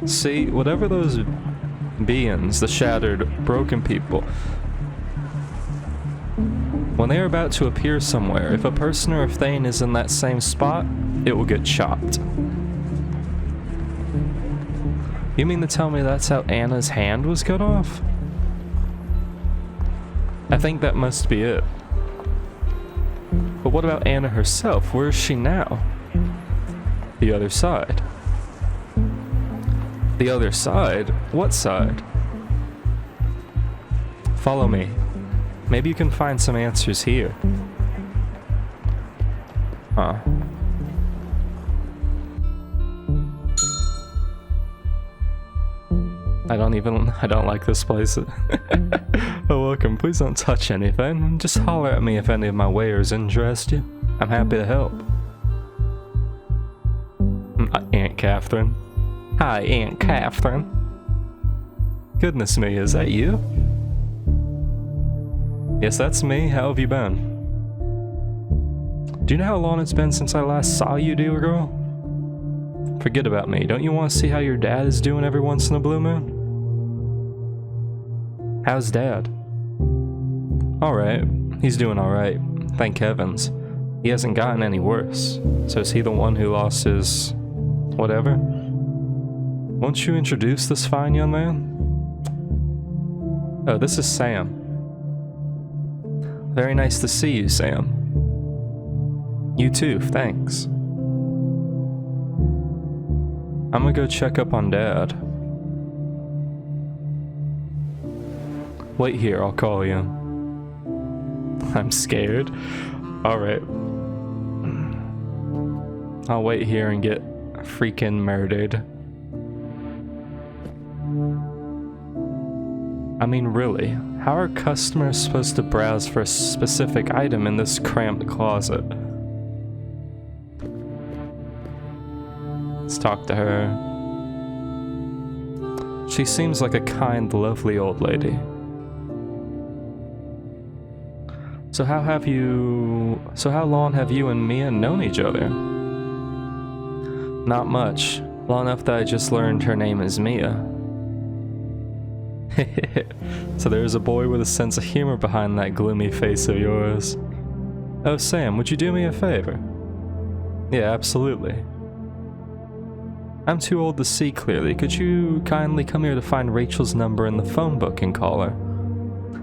See, whatever those beings, the shattered, broken people, when they are about to appear somewhere, if a person or a thing is in that same spot, it will get chopped. You mean to tell me that's how Anna's hand was cut off? I think that must be it. But what about Anna herself? Where is she now? The other side. The other side? What side? Follow me. Maybe you can find some answers here. Huh. I don't like this place. Oh, welcome. Please don't touch anything. Just holler at me if any of my wares interest you. I'm happy to help. Aunt Catherine. Hi, Aunt Catherine. Goodness me, is that you? Yes, that's me. How have you been? Do you know how long it's been since I last saw you, dear girl? Forget about me. Don't you want to see how your dad is doing every once in a blue moon? How's Dad? Alright. He's doing alright. Thank heavens. He hasn't gotten any worse. So is he the one who lost his... whatever? Won't you introduce this fine young man? Oh, this is Sam. Very nice to see you, Sam. You too, thanks. I'm gonna go check up on Dad. Wait here, I'll call you. I'm scared. Alright. I'll wait here and get freaking murdered. I mean, really, how are customers supposed to browse for a specific item in this cramped closet? Let's talk to her. She seems like a kind, lovely old lady. So how long have you and Mia known each other? Not much. Long enough that I just learned her name is Mia. So there's a boy with a sense of humor behind that gloomy face of yours. Oh, Sam, would you do me a favor? Yeah, absolutely. I'm too old to see clearly. Could you kindly come here to find Rachel's number in the phone book and call her?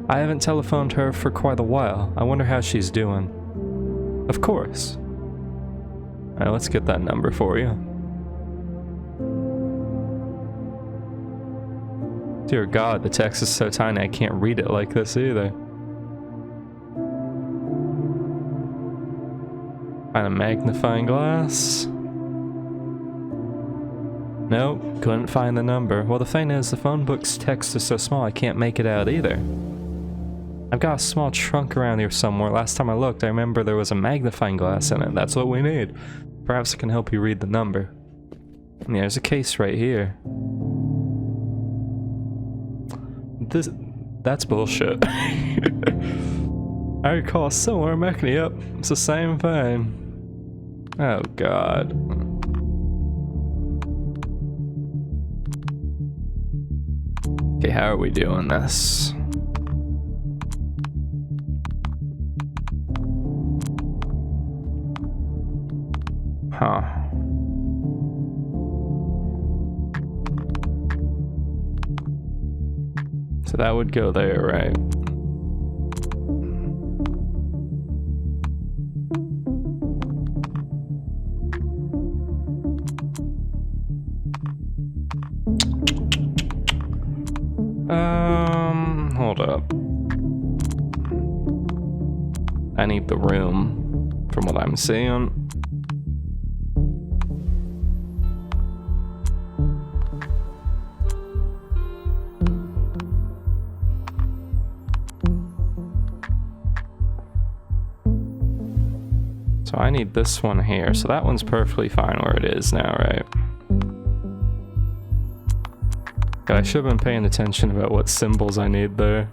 I haven't telephoned her for quite a while. I wonder how she's doing. Of course. Alright, let's get that number for you. Dear God, the text is so tiny I can't read it like this either. Find a magnifying glass. Nope, couldn't find the number. Well, the thing is, the phone book's text is so small I can't make it out either. I've got a small trunk around here somewhere. Last time I looked, I remember there was a magnifying glass in it. That's what we need. Perhaps it can help you read the number. And there's a case right here. That's bullshit. I recall somewhere, yep, it's the same thing. Oh God. Okay, how are we doing this? Huh. So that would go there, right? Hold up. I need the room from what I'm seeing. So I need this one here. So that one's perfectly fine where it is now, right? I should have been paying attention about what symbols I need there.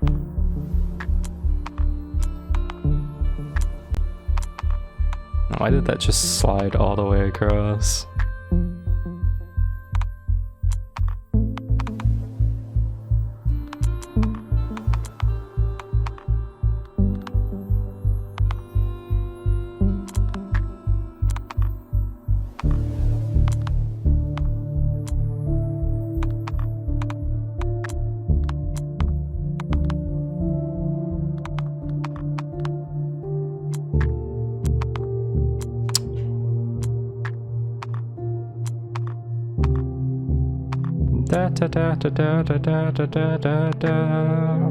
Why did that just slide all the way across? Da da da da da da da da da da.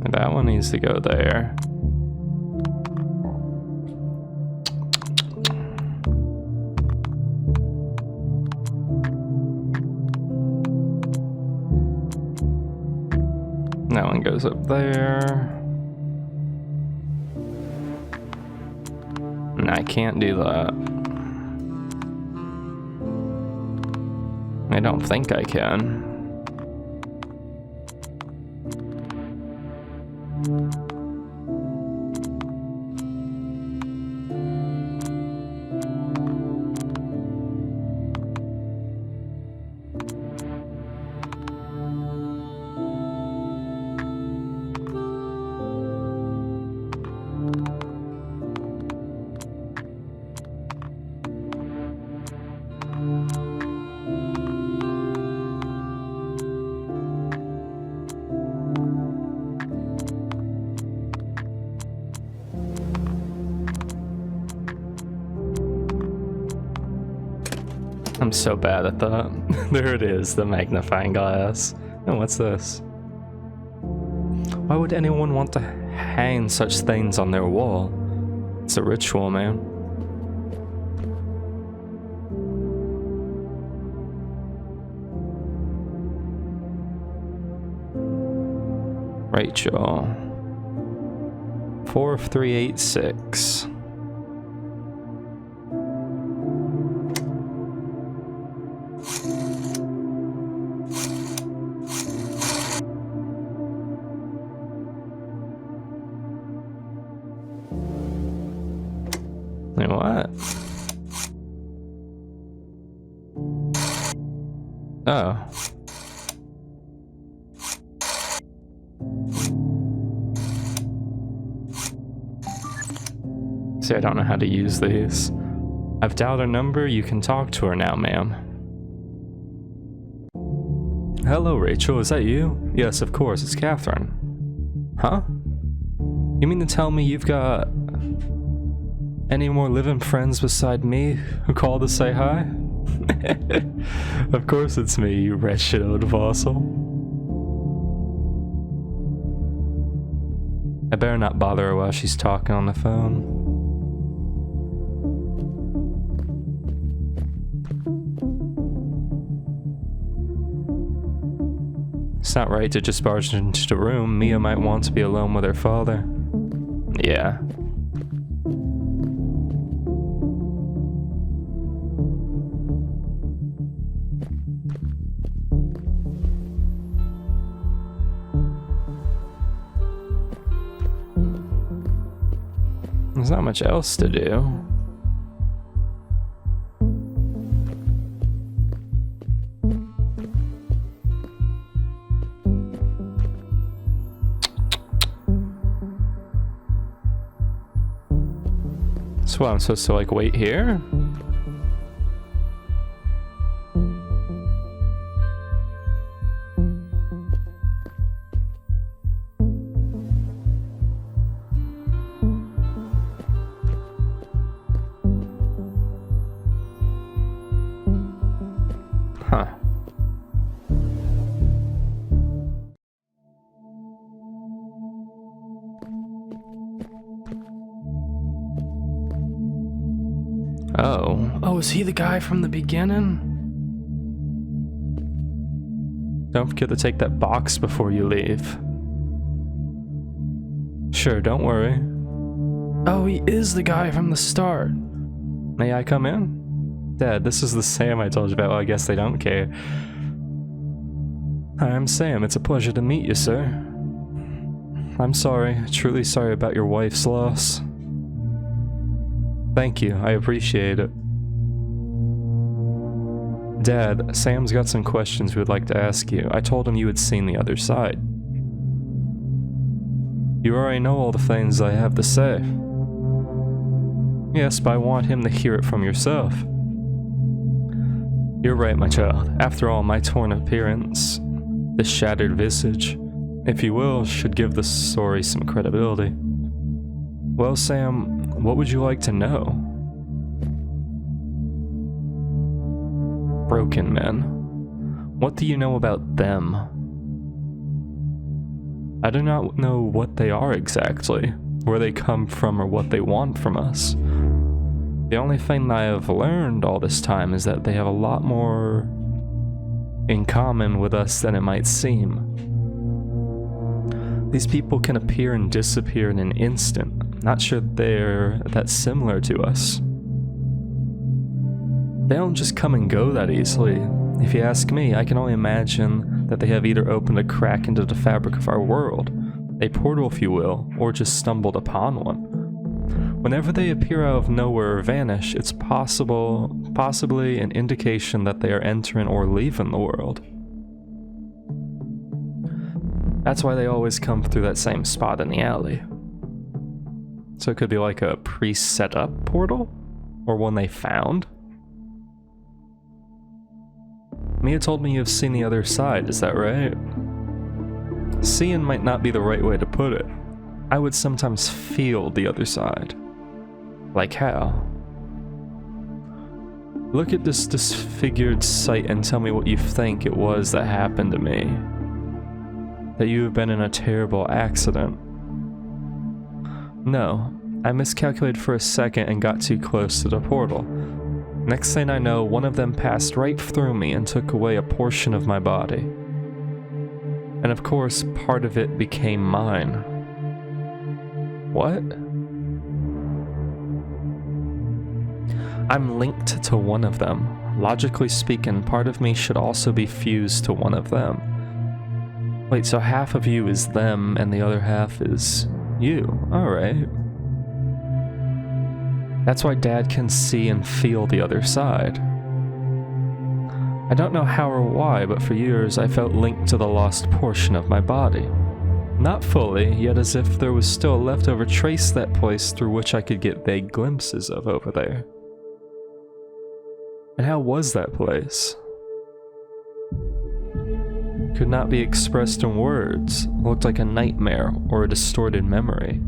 That one needs to go there. That one goes up there. And I can't do that. I don't think I can. so bad at that. There it is, the magnifying glass. Oh, what's this? Why would anyone want to hang such things on their wall? It's a ritual, man. Rachel. 4 of 386. Wait, what? Oh. See, I don't know how to use these. I've dialed her number. You can talk to her now, ma'am. Hello, Rachel. Is that you? Yes, of course. It's Catherine. Huh? You mean to tell me you've got any more living friends beside me who called to say hi? Of course it's me, you wretched old fossil. I better not bother her while she's talking on the phone. It's not right to just barge into the room. Mia might want to be alone with her father. Yeah. There's not much else to do. So what, I'm supposed to like wait here? Huh. Oh, is he the guy from the beginning? Don't forget to take that box before you leave. Sure, don't worry. Oh, he is the guy from the start. May I come in? Dad, this is the Sam I told you about. Well, I guess they don't care. Hi, I'm Sam. It's a pleasure to meet you, sir. I'm sorry, truly sorry about your wife's loss. Thank you, I appreciate it. Dad, Sam's got some questions we would like to ask you. I told him you had seen the other side. You already know all the things I have to say. Yes, but I want him to hear it from yourself. You're right, my child. After all, my torn appearance, this shattered visage, if you will, should give the story some credibility. Well, Sam, what would you like to know? Broken men. What do you know about them? I do not know what they are exactly, where they come from or what they want from us. The only thing I have learned all this time is that they have a lot more in common with us than it might seem. These people can appear and disappear in an instant. Not sure they're that similar to us. They don't just come and go that easily. If you ask me, I can only imagine that they have either opened a crack into the fabric of our world, a portal if you will, or just stumbled upon one. Whenever they appear out of nowhere or vanish, it's possibly an indication that they are entering or leaving the world. That's why they always come through that same spot in the alley. So it could be like a pre-set up portal? Or one they found? Mia told me you've seen the other side, is that right? Seeing might not be the right way to put it. I would sometimes feel the other side. Like how? Look at this disfigured sight and tell me what you think it was that happened to me. That you have been in a terrible accident. No, I miscalculated for a second and got too close to the portal. Next thing I know, one of them passed right through me and took away a portion of my body. And of course, part of it became mine. What? I'm linked to one of them. Logically speaking, part of me should also be fused to one of them. Wait, so half of you is them and the other half is you. Alright. That's why Dad can see and feel the other side. I don't know how or why, but for years I felt linked to the lost portion of my body. Not fully, yet as if there was still a leftover trace of that place through which I could get vague glimpses of over there. And how was that place? Could not be expressed in words. It looked like a nightmare or a distorted memory.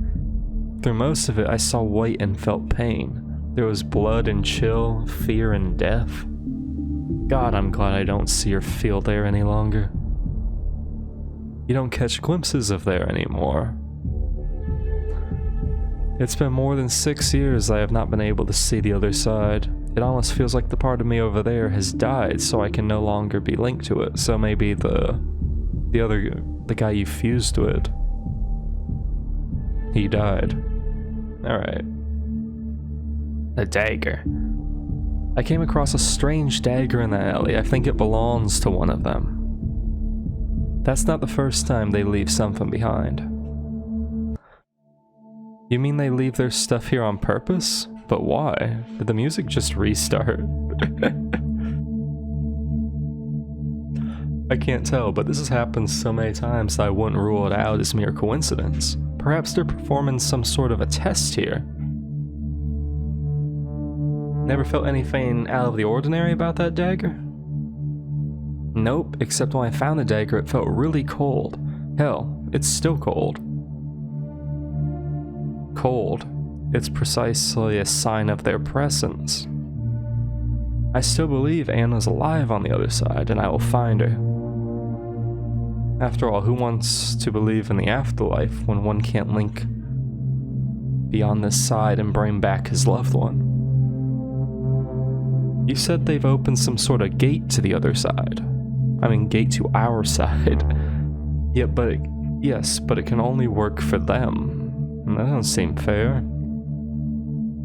Through most of it, I saw white and felt pain. There was blood and chill, fear and death. God, I'm glad I don't see or feel there any longer. You don't catch glimpses of there anymore. It's been more than 6 years I have not been able to see the other side. It almost feels like the part of me over there has died, so I can no longer be linked to it. So maybe the guy you fused with, he died. Alright. A dagger. I came across a strange dagger in the alley. I think it belongs to one of them. That's not the first time they leave something behind. You mean they leave their stuff here on purpose? But why? Did the music just restart? I can't tell, but this has happened so many times that I wouldn't rule it out as mere coincidence. Perhaps they're performing some sort of a test here. Never felt anything out of the ordinary about that dagger? Nope, except when I found the dagger it felt really cold. Hell, it's still cold. Cold. It's precisely a sign of their presence. I still believe Anna's alive on the other side, and I will find her. After all, who wants to believe in the afterlife when one can't link beyond this side and bring back his loved one? You said they've opened some sort of gate to the other side. I mean, gate to our side. Yeah, yes, but it can only work for them. That doesn't seem fair.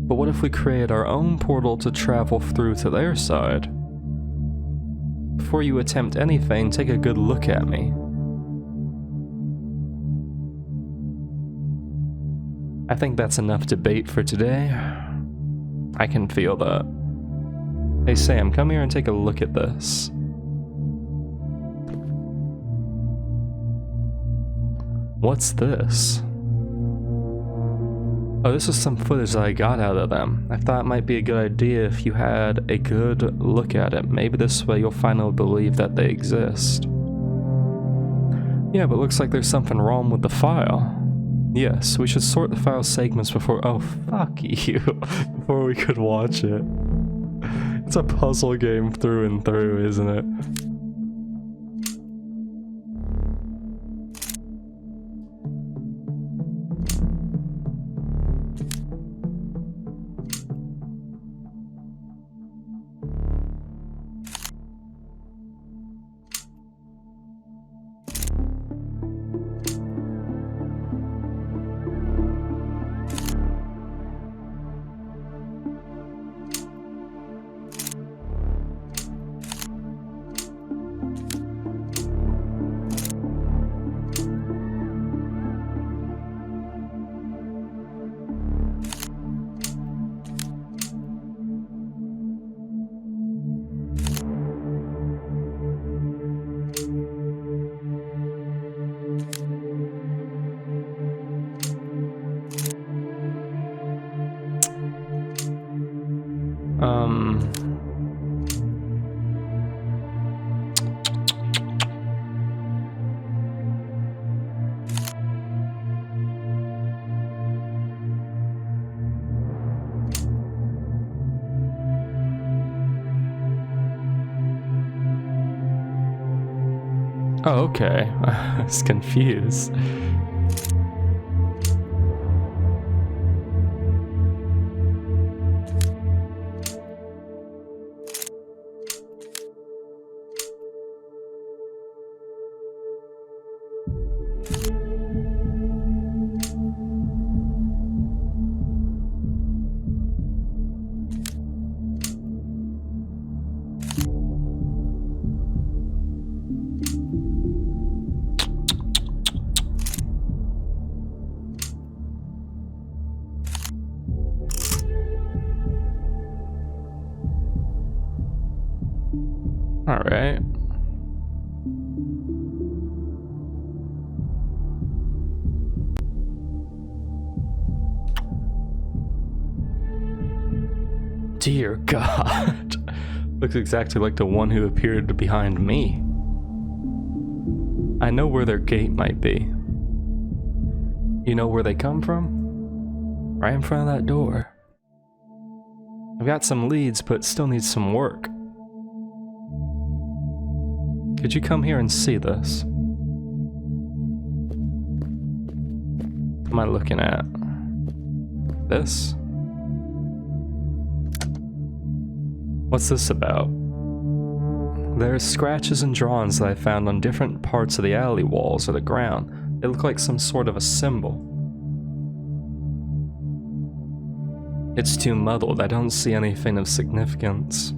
But what if we create our own portal to travel through to their side? Before you attempt anything, take a good look at me. I think that's enough debate for today. I can feel that. Hey Sam, come here and take a look at this. What's this? Oh, this is some footage that I got out of them. I thought it might be a good idea if you had a good look at it. Maybe this way you'll finally believe that they exist. Yeah, but looks like there's something wrong with the file. Yes, we should sort the file segments before— oh, fuck you. Before we could watch it. It's a puzzle game through and through, isn't it? Okay, I was confused. All right. Dear God. Looks exactly like the one who appeared behind me. I know where their gate might be. You know where they come from? Right in front of that door. I've got some leads, but still need some work. Could you come here and see this? What am I looking at? This? What's this about? There's scratches and drawings that I found on different parts of the alley walls or the ground. They look like some sort of a symbol. It's too muddled, I don't see anything of significance.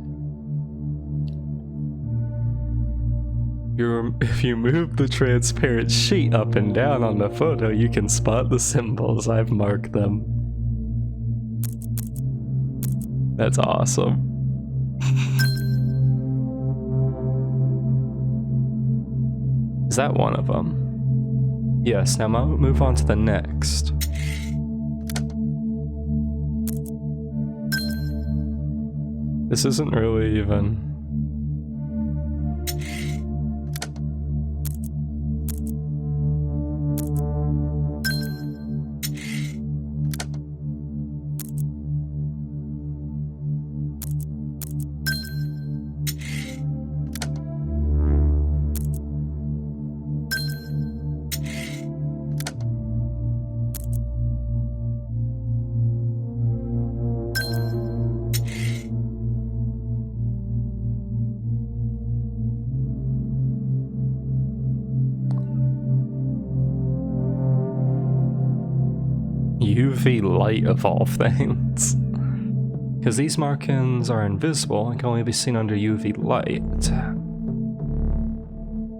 If you move the transparent sheet up and down on the photo, you can spot the symbols. I've marked them. That's awesome. Is that one of them? Yes, now move on to the next. This isn't really even... UV light of all things. Because these markings are invisible and can only be seen under UV light.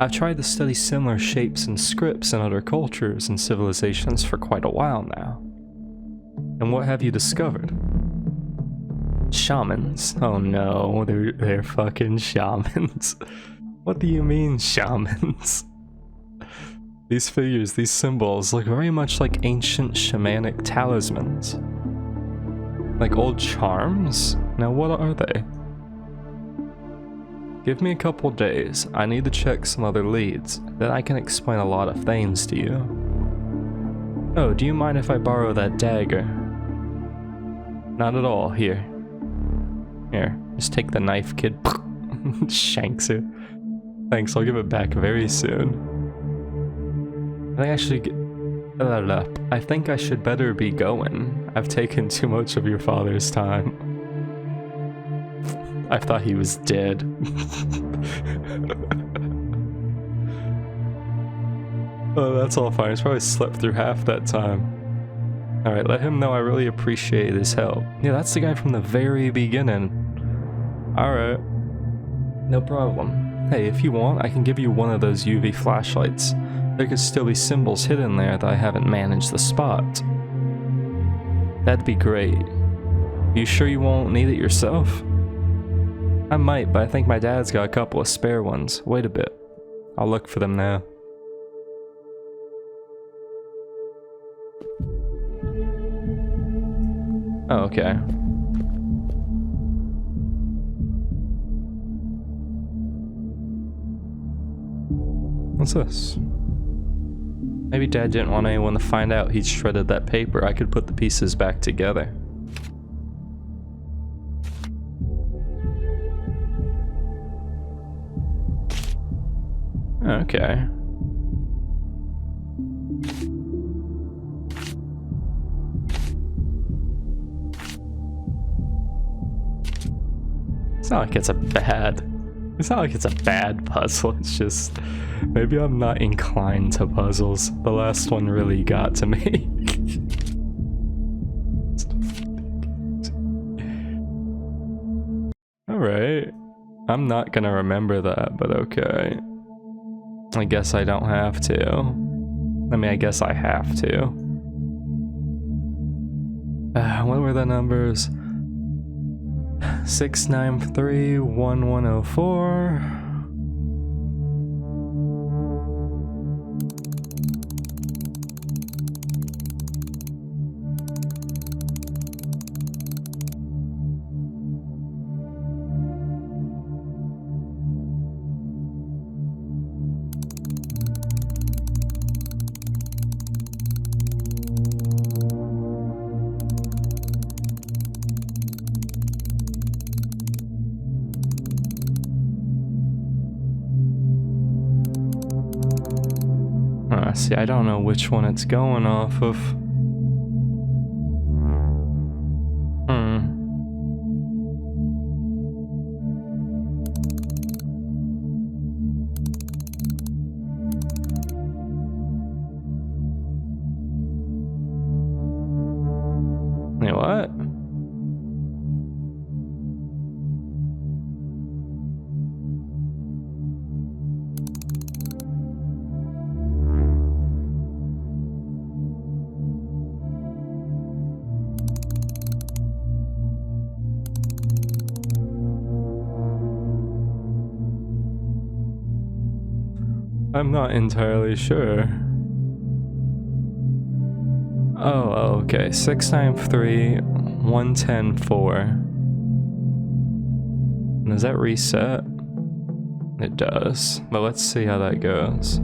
I've tried to study similar shapes and scripts in other cultures and civilizations for quite a while now. And what have you discovered? Shamans. Oh no, they're fucking shamans. What do you mean, shamans? These figures, these symbols, look very much like ancient shamanic talismans. Like old charms? Now what are they? Give me a couple days, I need to check some other leads, then I can explain a lot of things to you. Oh, do you mind if I borrow that dagger? Not at all, here. Here, just take the knife, kid. Shanks it. Thanks, I'll give it back very soon. I think I should better be going. I've taken too much of your father's time. I thought he was dead. Oh, that's all fine. He's probably slept through half that time. Alright, let him know I really appreciate his help. Yeah, that's the guy from the very beginning. Alright. No problem. Hey, if you want, I can give you one of those UV flashlights. There could still be symbols hidden there that I haven't managed to spot. That'd be great. Are you sure you won't need it yourself? I might, but I think my dad's got a couple of spare ones. Wait a bit. I'll look for them now. Oh, okay. What's this? Maybe Dad didn't want anyone to find out he'd shredded that paper. I could put the pieces back together. Okay. It's not like it's a bad... It's not like it's a bad puzzle, it's just... Maybe I'm not inclined to puzzles. The last one really got to me. Alright. I'm not gonna remember that, but okay. I guess I don't have to. I mean, I guess I have to. What were the numbers? 693-1104. See, I don't know which one it's going off of. Wait, what? I'm not entirely sure. Oh, okay. 693-110-4. Does that reset? It does. But let's see how that goes.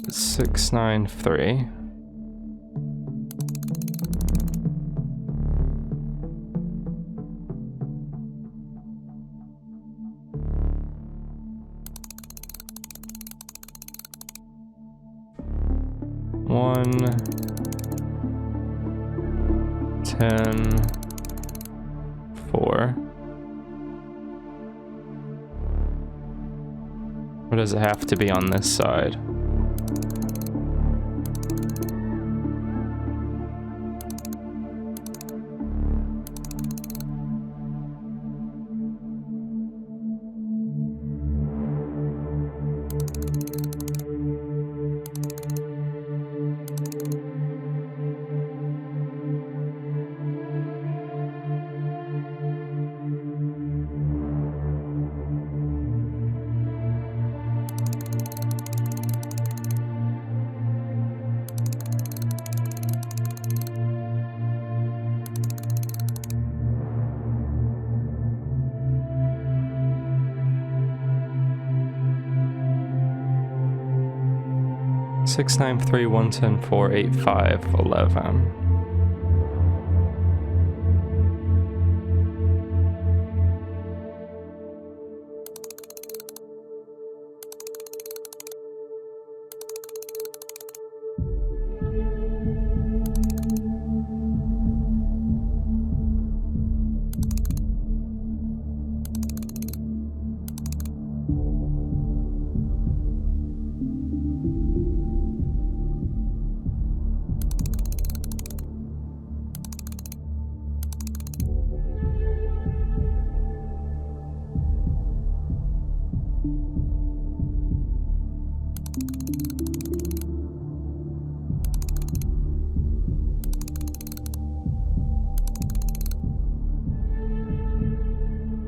It's 693. One, 10, 4. Or does it have to be on this side? Six nine three 110 485 11.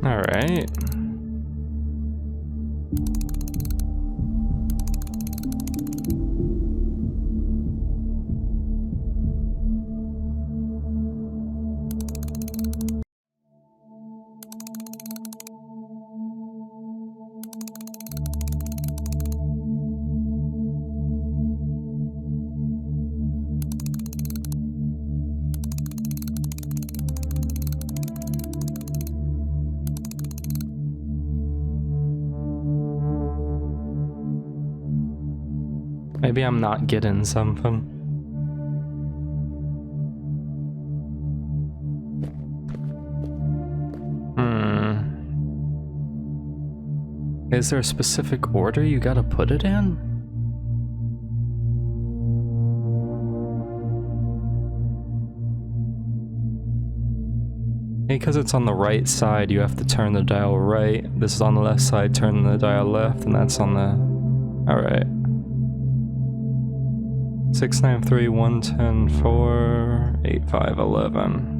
All right. Maybe I'm not getting something. Is there a specific order you gotta put it in? Because it's on the right side, you have to turn the dial right. This is on the left side, turn the dial left, and that's on the... Alright. 693 110 4 8511.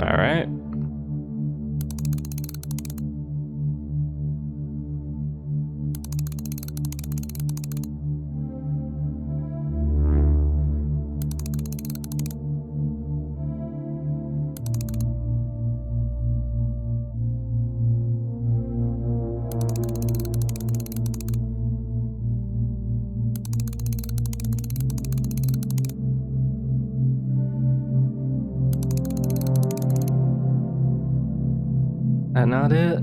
Alright. That not it?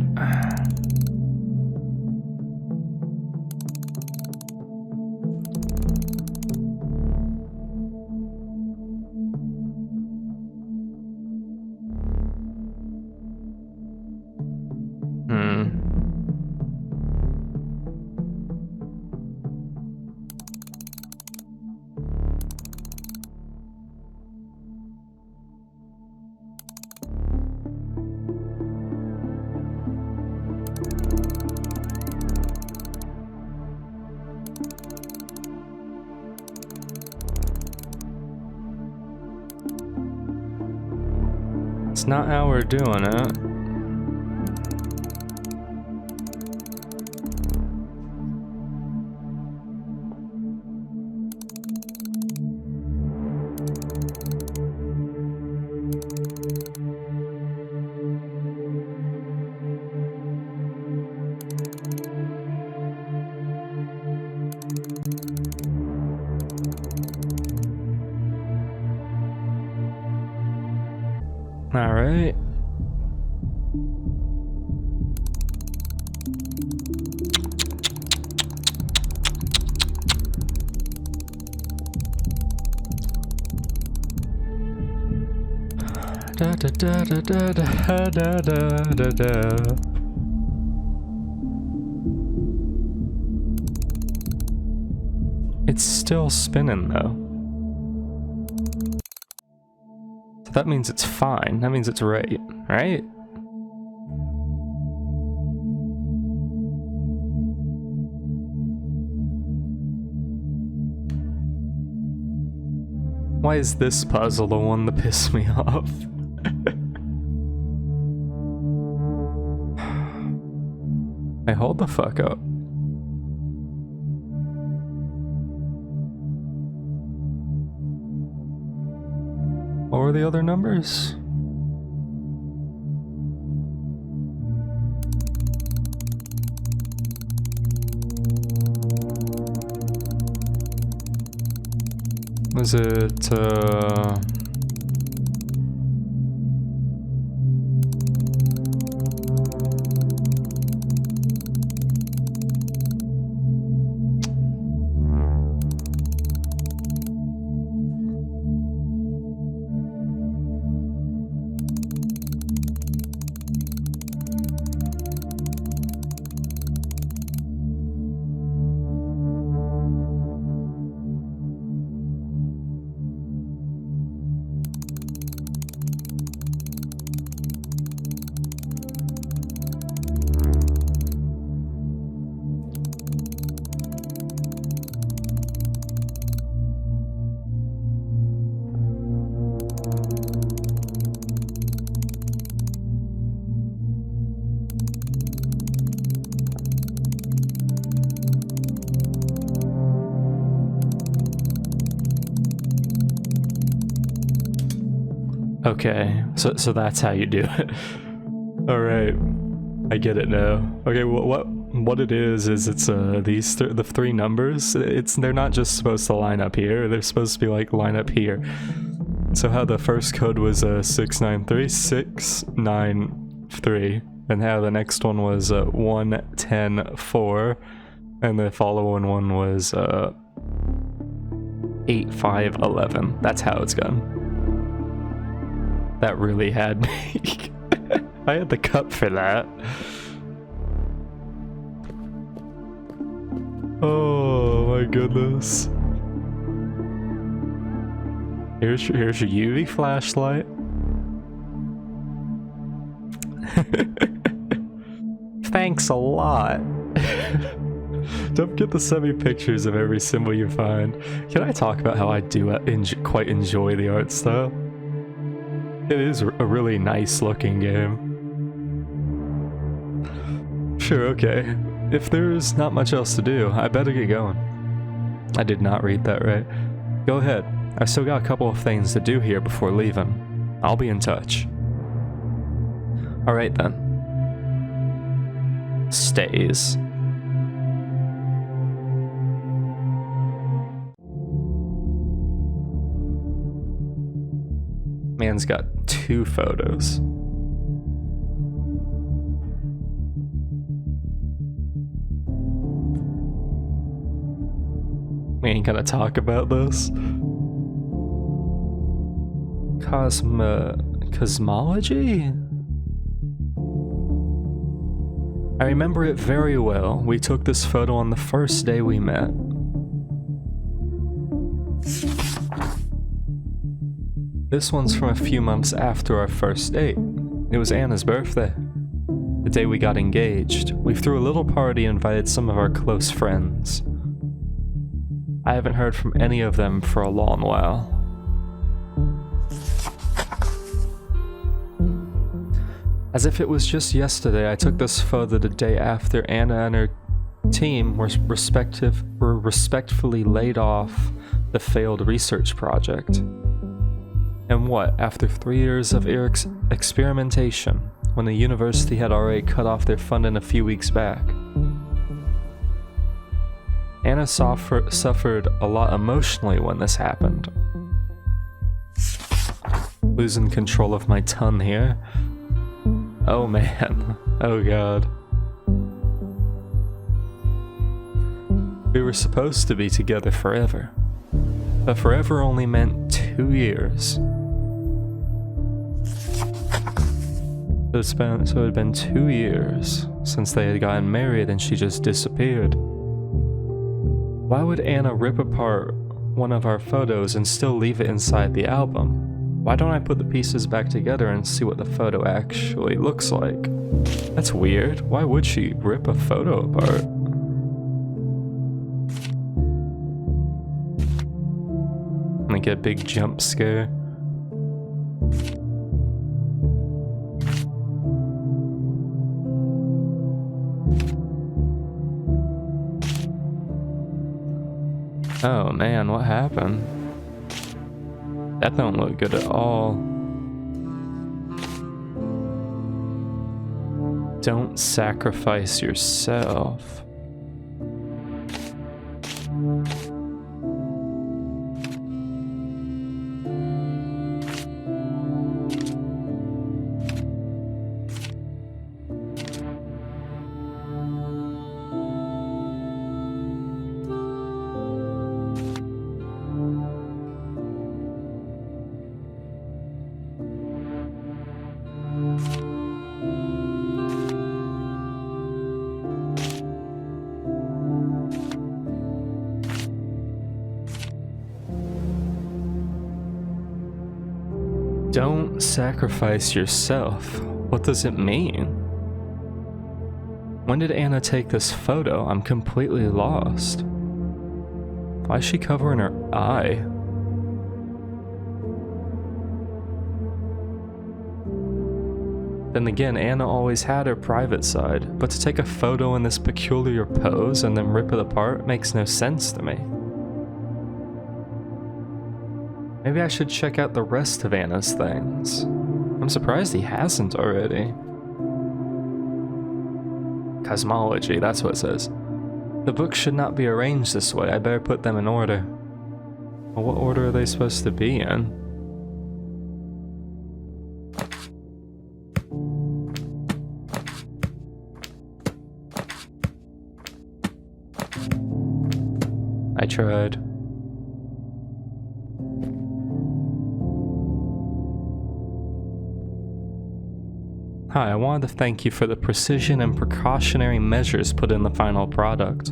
It's not how we're doing it. All right. Da da da da da da da da da. It's still spinning though. So that means it's fine. That means it's right, right? Why is this puzzle the one that pissed me off? Hey, hold the fuck up. What were the other numbers? Was it, okay, so that's how you do it. All right, I get it now. Okay, what what it is it's the three numbers. They're not just supposed to line up here. They're supposed to be like line up here. So how the first code was 693, and how the next one was 110-4, and the following one was 8511. That's how it's gone. That really had me. I had the cup for that. Oh my goodness. Here's your UV flashlight. Thanks a lot. Don't forget to send me pictures of every symbol you find. Can I talk about how I do quite enjoy the art style? It is a really nice looking game. Sure, okay. If there's not much else to do, I better get going. I did not read that right. Go ahead. I still got a couple of things to do here before leaving. I'll be in touch. Alright then. Stays. Man's got 2 photos. We ain't gonna talk about this. Cosmology? I remember it very well. We took this photo on the first day we met. This one's from a few months after our first date. It was Anna's birthday. The day we got engaged, we threw a little party and invited some of our close friends. I haven't heard from any of them for a long while. As if it was just yesterday, I took this photo the day after Anna and her team were respectfully laid off the failed research project. And what, after 3 years of experimentation, when the university had already cut off their funding a few weeks back. Anna suffered a lot emotionally when this happened. Losing control of my tongue here. Oh man, oh god. We were supposed to be together forever, but forever only meant 2 years. So it had been 2 years since they had gotten married and she just disappeared. Why would Anna rip apart one of our photos and still leave it inside the album? Why don't I put the pieces back together and see what the photo actually looks like? That's weird. Why would she rip a photo apart? Like a big jump scare. Oh man, what happened? That don't look good at all. Don't sacrifice yourself. Don't sacrifice yourself. What does it mean? When did Anna take this photo? I'm completely lost. Why is she covering her eye? Then again, Anna always had her private side, but to take a photo in this peculiar pose and then rip it apart makes no sense to me. Maybe I should check out the rest of Anna's things. I'm surprised he hasn't already. Cosmology, that's what it says. The books should not be arranged this way. I better put them in order. Well, what order are they supposed to be in? I tried. Hi, I wanted to thank you for the precision and precautionary measures put in the final product.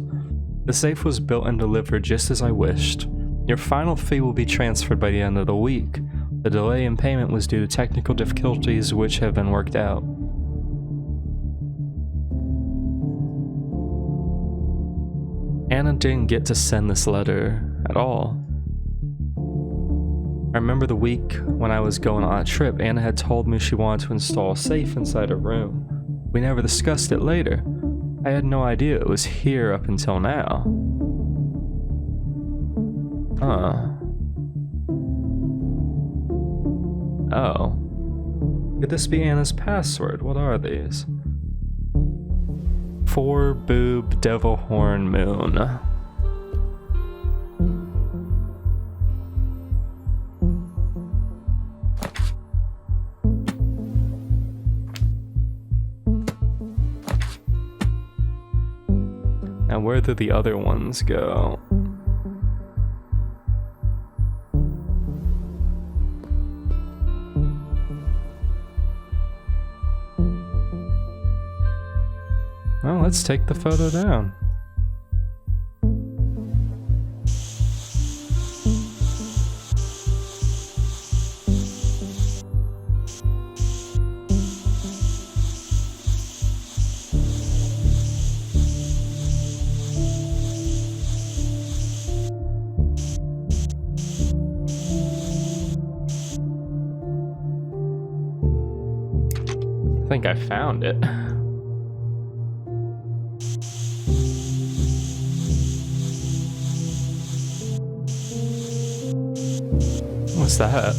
The safe was built and delivered just as I wished. Your final fee will be transferred by the end of the week. The delay in payment was due to technical difficulties which have been worked out. Anna didn't get to send this letter at all. I remember the week when I was going on a trip, Anna had told me she wanted to install a safe inside her room. We never discussed it later. I had no idea it was here up until now. Oh. Could this be Anna's password? What are these? 4 boob devil horn moon. Now where did the other ones go? Well, let's take the photo down. I think I found it. What's that?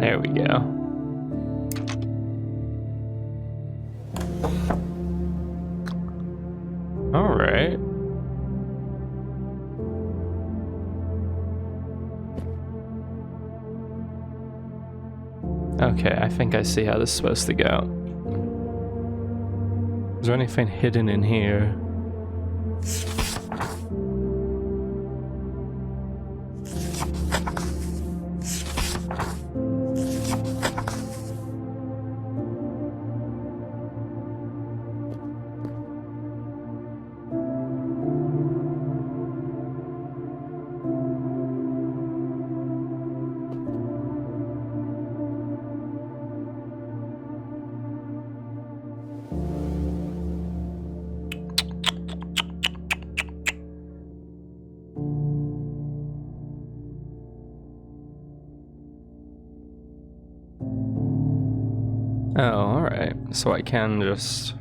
There we go. All right. Okay, I think I see how this is supposed to go. Is there anything hidden in here? Oh, alright. So I can just...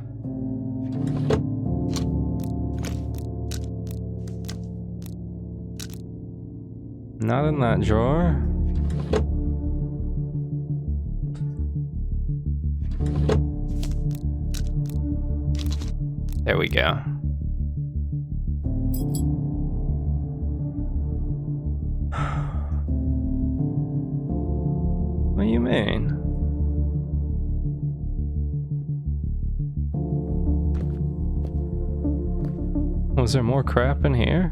Not in that drawer. There we go. What do you mean? Was there more crap in here?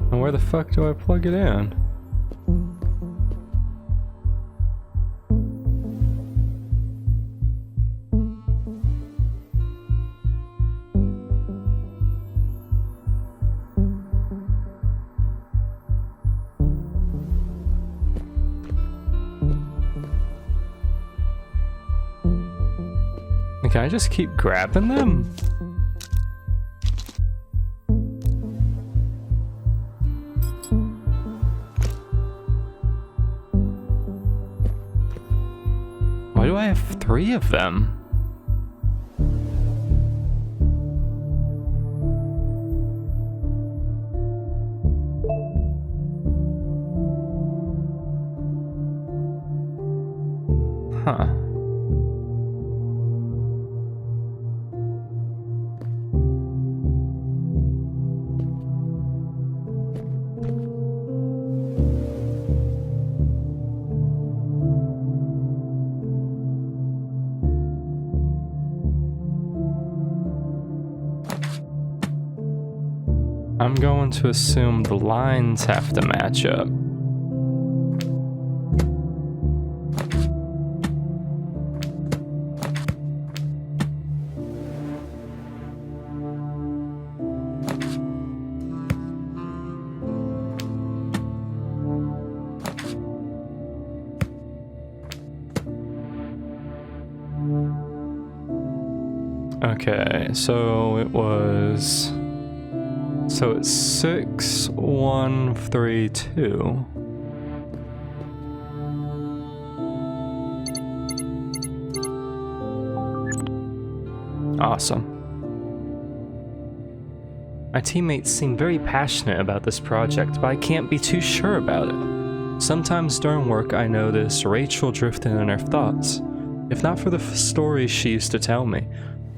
And where the fuck do I plug it in? Can I just keep grabbing them? Why do I have 3 of them? Huh. I'm going to assume the lines have to match up. Okay, so it was... So it's 6, 1, 3, 2. Awesome. My teammates seem very passionate about this project, but I can't be too sure about it. Sometimes during work I notice Rachel drifting in her thoughts. If not for the stories she used to tell me,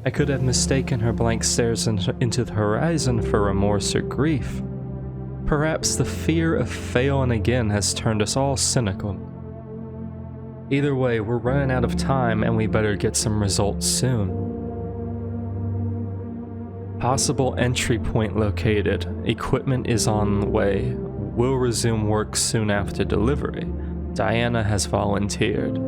I could have mistaken her blank stares into the horizon for remorse or grief. Perhaps the fear of failing again has turned us all cynical. Either way, we're running out of time and we better get some results soon. Possible entry point located. Equipment is on the way. We'll resume work soon after delivery. Diana has volunteered.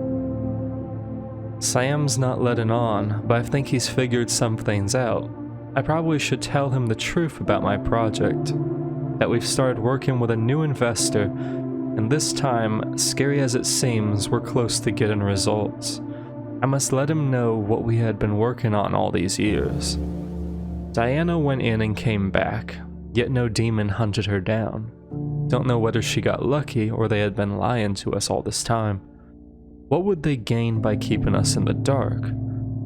Sam's not letting on, but I think he's figured some things out. I probably should tell him the truth about my project. That we've started working with a new investor, and this time, scary as it seems, we're close to getting results. I must let him know what we had been working on all these years. Diana went in and came back, yet no demon hunted her down. Don't know whether she got lucky or they had been lying to us all this time. What would they gain by keeping us in the dark?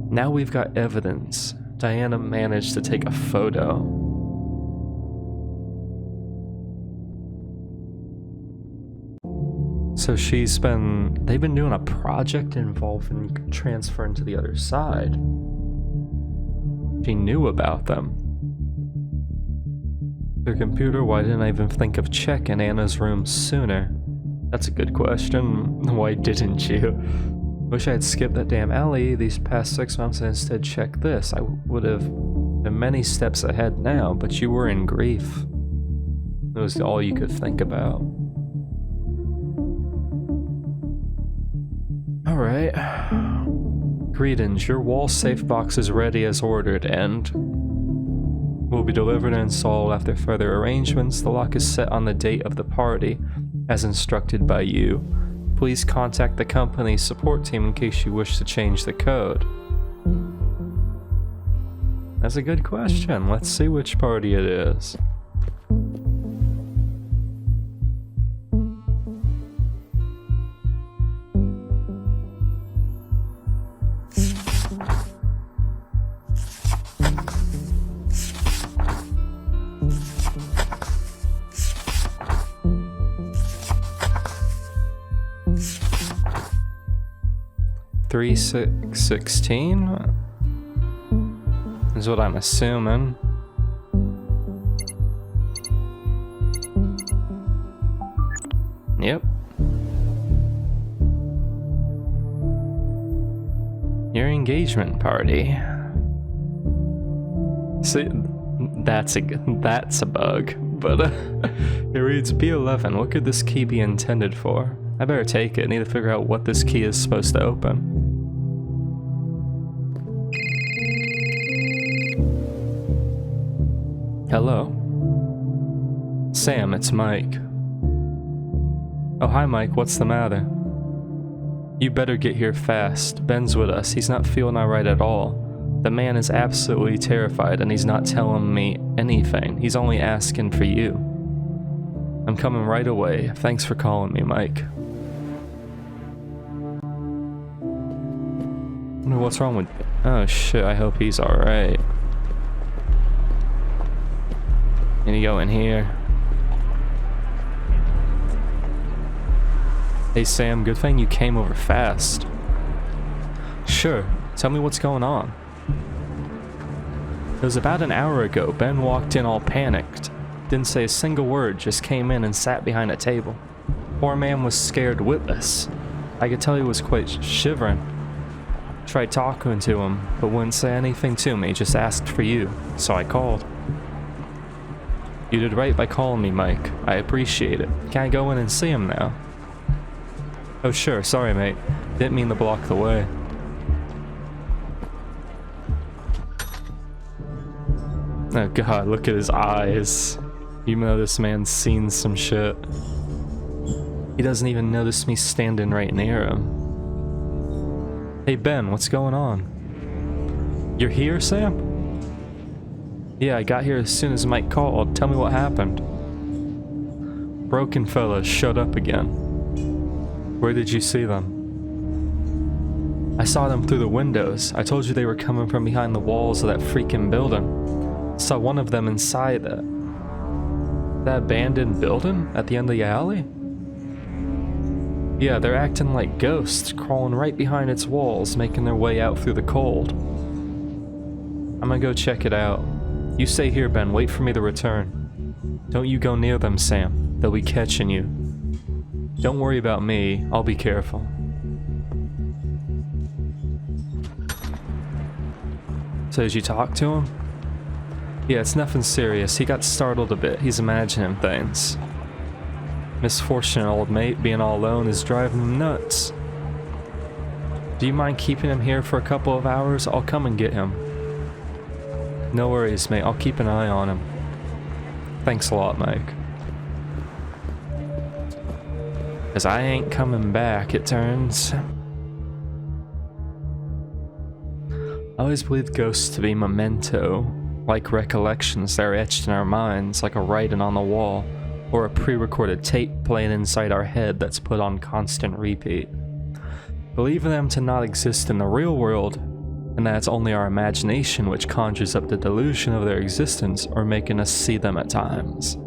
Now we've got evidence. Diana managed to take a photo. So they've been doing a project involving transferring to the other side. She knew about them. Their computer, why didn't I even think of checking Anna's room sooner? That's a good question. Why didn't you? Wish I had skipped that damn alley these past 6 months and instead checked this. I would have been many steps ahead now, but you were in grief. It was all you could think about. Alright. Greetings, your wall safe box is ready as ordered and will be delivered and installed after further arrangements. The lock is set on the date of the party, as instructed by you. Please contact the company's support team in case you wish to change the code. That's a good question. Let's see which party it is. 3616 is what I'm assuming. Yep. Your engagement party. See, that's a bug. But it reads B11. What could this key be intended for? I better take it. I need to figure out what this key is supposed to open. Hello? Sam, it's Mike. Oh, hi Mike, what's the matter? You better get here fast. Ben's with us. He's not feeling alright at all. The man is absolutely terrified and he's not telling me anything. He's only asking for you. I'm coming right away. Thanks for calling me, Mike. What's wrong with... Oh shit, I hope he's alright. Need to go in here. Hey Sam, good thing you came over fast. Sure, tell me what's going on. It was about an hour ago. Ben walked in all panicked. Didn't say a single word, just came in and sat behind a table. Poor man was scared witless. I could tell he was quite shivering. Tried talking to him, but wouldn't say anything to me, just asked for you, so I called. You did right by calling me, Mike. I appreciate it. Can I go in and see him now? Oh sure, sorry mate. Didn't mean to block the way. Oh god, look at his eyes. You know this man's seen some shit. He doesn't even notice me standing right near him. Hey Ben, what's going on? You're here, Sam? Yeah, I got here as soon as Mike called. Tell me what happened. Broken fellas showed up again. Where did you see them? I saw them through the windows. I told you they were coming from behind the walls of that freaking building. Saw one of them inside that abandoned building at the end of the alley? Yeah, they're acting like ghosts, crawling right behind its walls, making their way out through the cold. I'm gonna go check it out. You stay here, Ben. Wait for me to return. Don't you go near them, Sam. They'll be catching you. Don't worry about me. I'll be careful. So did you talk to him? Yeah, it's nothing serious. He got startled a bit. He's imagining things. Misfortunate old mate, being all alone is driving him nuts. Do you mind keeping him here for a couple of hours? I'll come and get him. No worries, mate. I'll keep an eye on him. Thanks a lot, Mike. Cause I ain't coming back, it turns. I always believed ghosts to be memento, like recollections that are etched in our minds, like a writing on the wall, or a pre-recorded tape playing inside our head that's put on constant repeat. Believing them to not exist in the real world, and that it's only our imagination which conjures up the delusion of their existence or making us see them at times.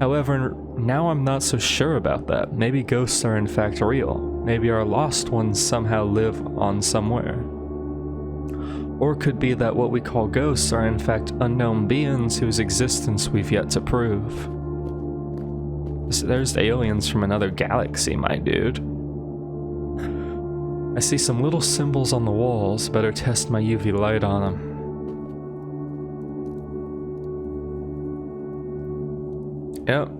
However, now I'm not so sure about that. Maybe ghosts are in fact real. Maybe our lost ones somehow live on somewhere. Or it could be that what we call ghosts are in fact unknown beings whose existence we've yet to prove. There's aliens from another galaxy, my dude. I see some little symbols on the walls. Better test my UV light on them. Yep.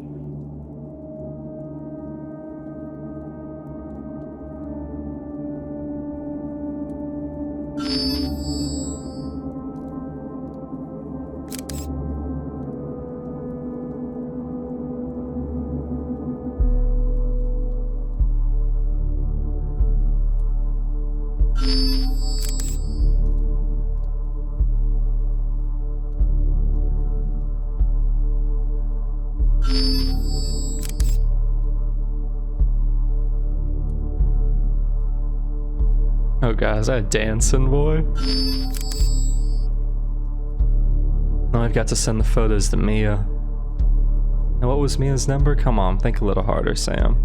Oh god, is that a dancing boy? Now I've got to send the photos to Mia. And what was Mia's number? Come on, think a little harder, Sam.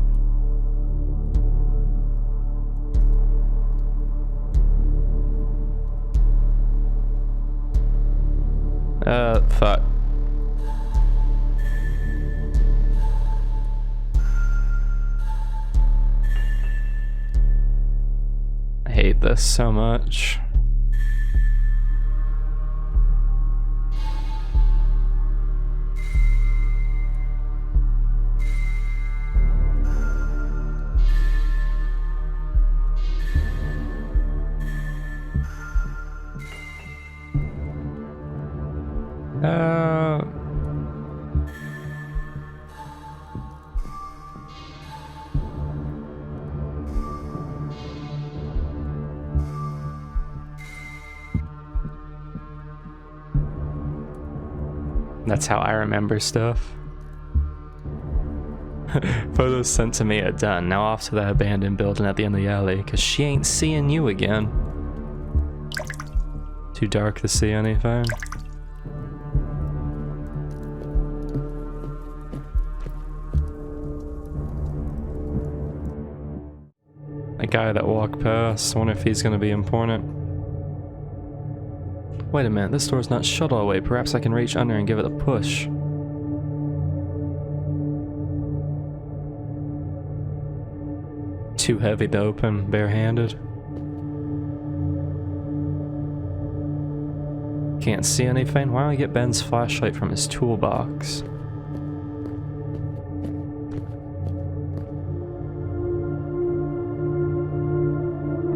Fuck. I hate this so much. That's how I remember stuff. Photos sent to me are done. Now off to that abandoned building at the end of the alley, cause she ain't seeing you again. Too dark to see anything. A guy that walked past, I wonder if he's gonna be important. Wait a minute, this door's not shut all the way. Perhaps I can reach under and give it a push. Too heavy to open, barehanded. Can't see anything? Why don't I get Ben's flashlight from his toolbox?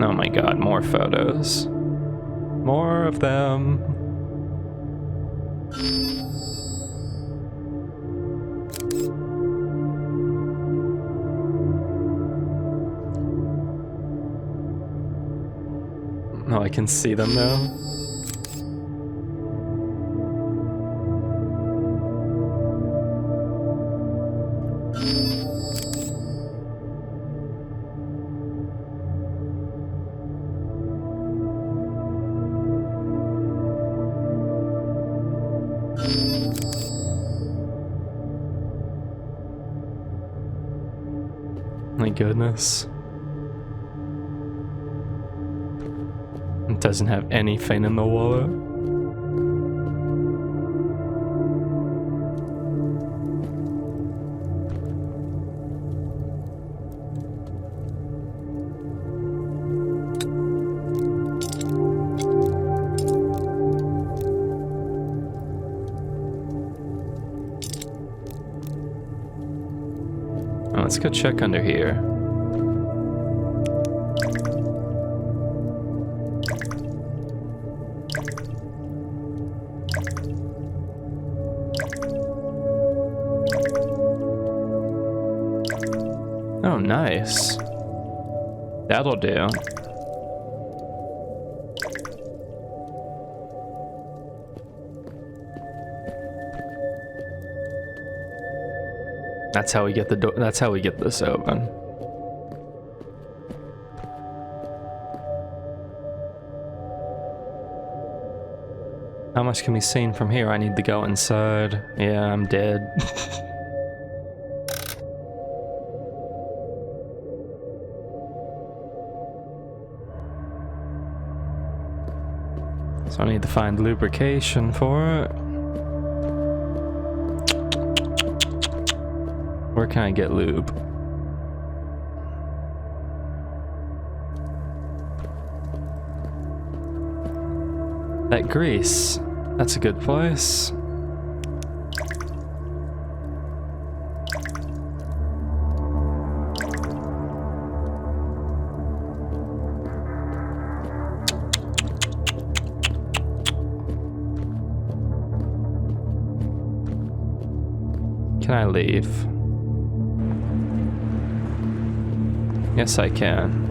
Oh my god, more photos. More of them. Oh, I can see them now. My goodness. It doesn't have anything in the wallet. Oh, let's go check under here. Oh, nice. That'll do. That's how we get the door. That's how we get this open. How much can be seen from here? I need to go inside. Yeah, I'm dead. So I need to find lubrication for it. Where can I get lube? That grease. That's a good place. Can I leave? Yes, I can.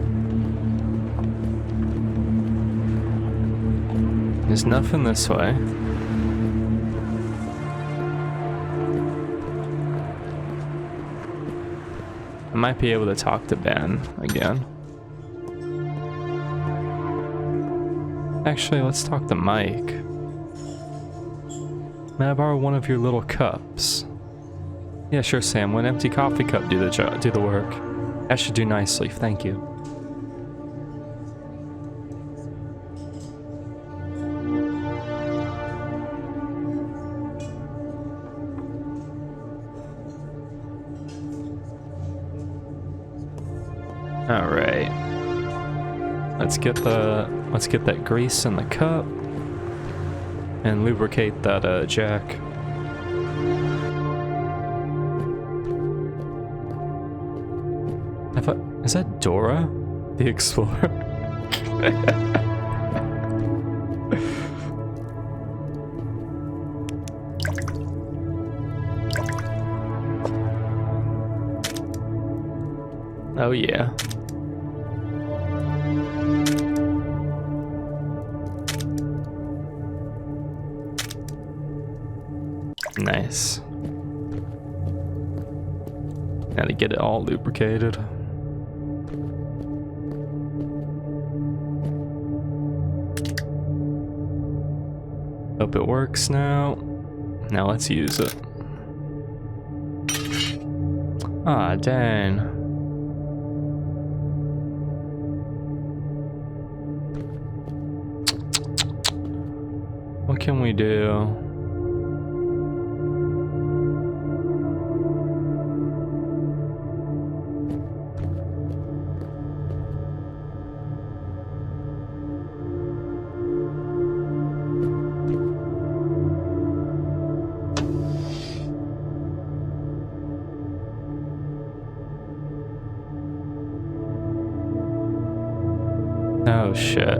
There's nothing this way. I might be able to talk to Ben again. Actually, let's talk to Mike. May I borrow one of your little cups? Yeah, sure, Sam. One empty coffee cup do the work. That should do nicely, thank you. let's get that grease in the cup and lubricate that jack. Is that Dora the Explorer? Oh yeah. Nice. Gotta get it all lubricated. Hope it works now. Now let's use it. Ah, dang. What can we do? Oh shit.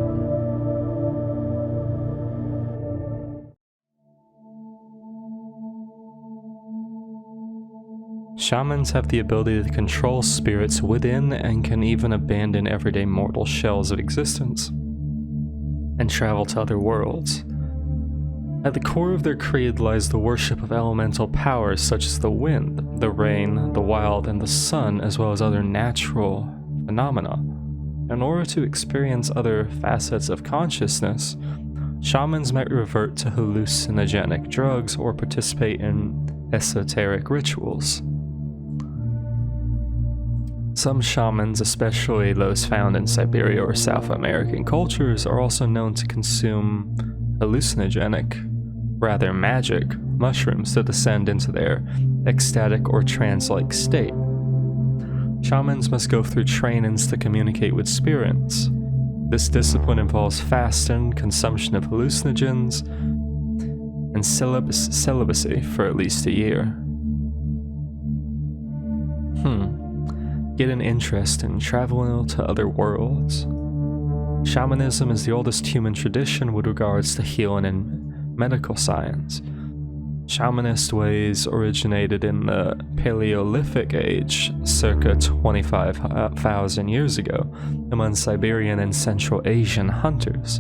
Shamans have the ability to control spirits within and can even abandon everyday mortal shells of existence and travel to other worlds. At the core of their creed lies the worship of elemental powers such as the wind, the rain, the wild, and the sun, as well as other natural phenomena. In order to experience other facets of consciousness, shamans might revert to hallucinogenic drugs or participate in esoteric rituals. Some shamans, especially those found in Siberia or South American cultures, are also known to consume hallucinogenic, rather magic, mushrooms to descend into their ecstatic or trance-like state. Shamans must go through trainings to communicate with spirits. This discipline involves fasting, consumption of hallucinogens, and celibacy for at least a year. Get an interest in traveling to other worlds. Shamanism is the oldest human tradition with regards to healing and medical science. Shamanist ways originated in the Paleolithic age, circa 25,000 years ago, among Siberian and Central Asian hunters.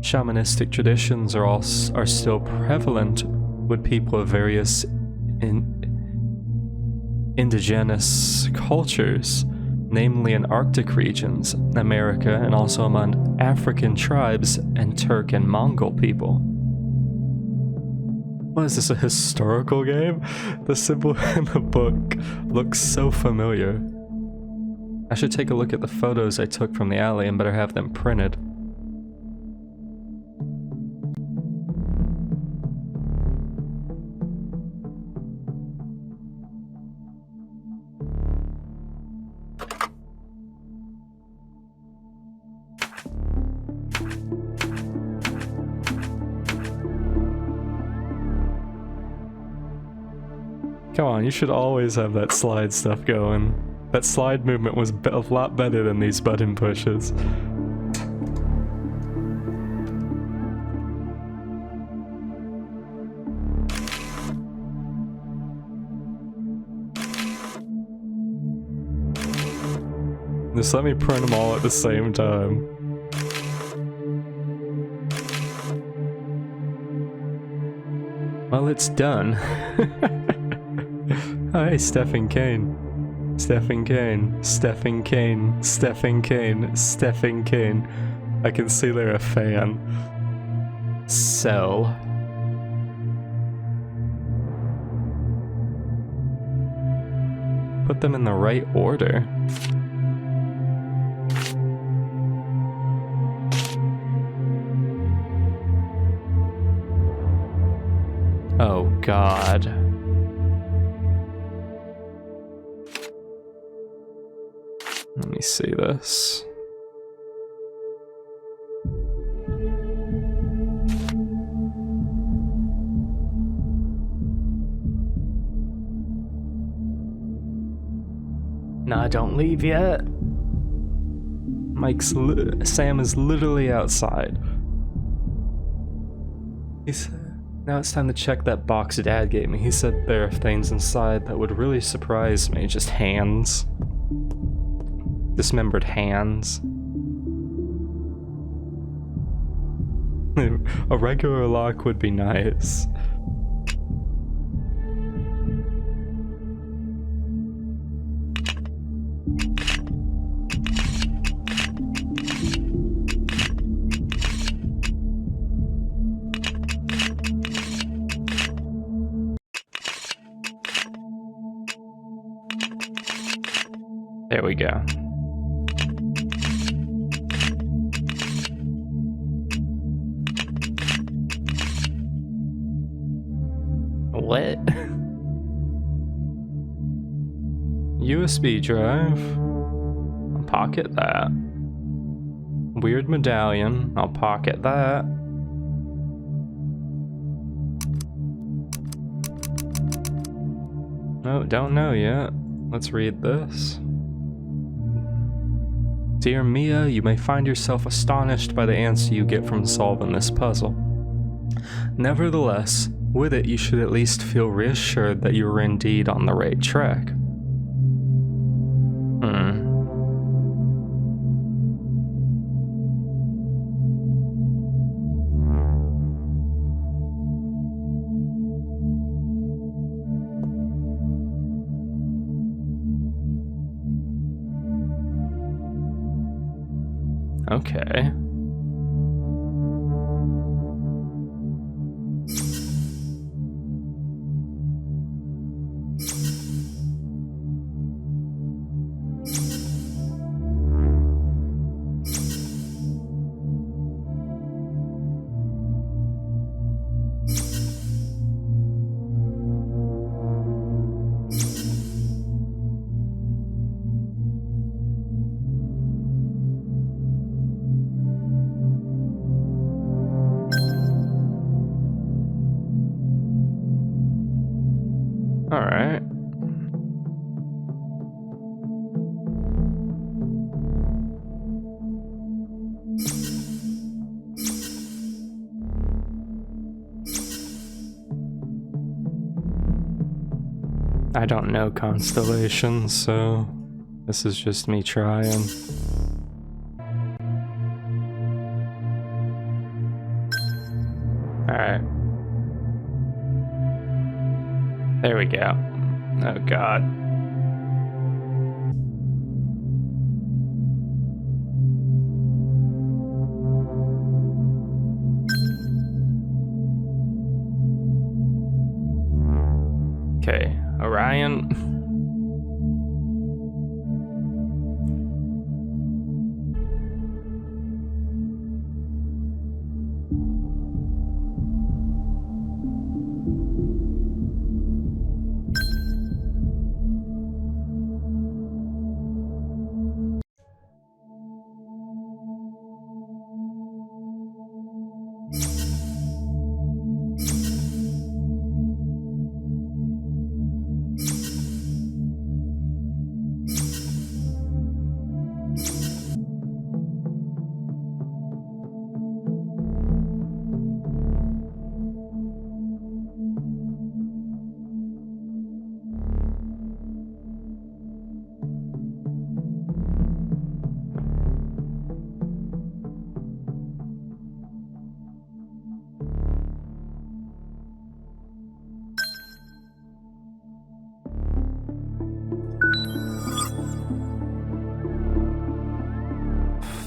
Shamanistic traditions are still prevalent with people of various indigenous cultures, namely in Arctic regions, America, and also among African tribes and Turk and Mongol people. What is this, a historical game? The symbol in the book looks so familiar. I should take a look at the photos I took from the alley and better have them printed. Come on, you should always have that slide stuff going. That slide movement was a lot better than these button pushes. Just let me print them all at the same time. Well, it's done. Hi, Stephen Kane. Stephen Kane. Stephen Kane. Stephen Kane. Stephen Kane. I can see they're a fan. So. Put them in the right order. Oh, God. Let me see this. Nah, don't leave yet. Sam is literally outside. He said, now it's time to check that box Dad gave me. He said there are things inside that would really surprise me. Just hands. Dismembered hands. A regular lock would be nice. There we go. What? USB drive. I'll pocket that. Weird medallion. I'll pocket that. No, don't know yet. Let's read this. Dear Mia, you may find yourself astonished by the answer you get from solving this puzzle. Nevertheless, with it you should at least feel reassured that you are indeed on the right track. Okay. Alright. I don't know constellations, so this is just me trying. Alright. There we go. Oh god. Okay, Orion.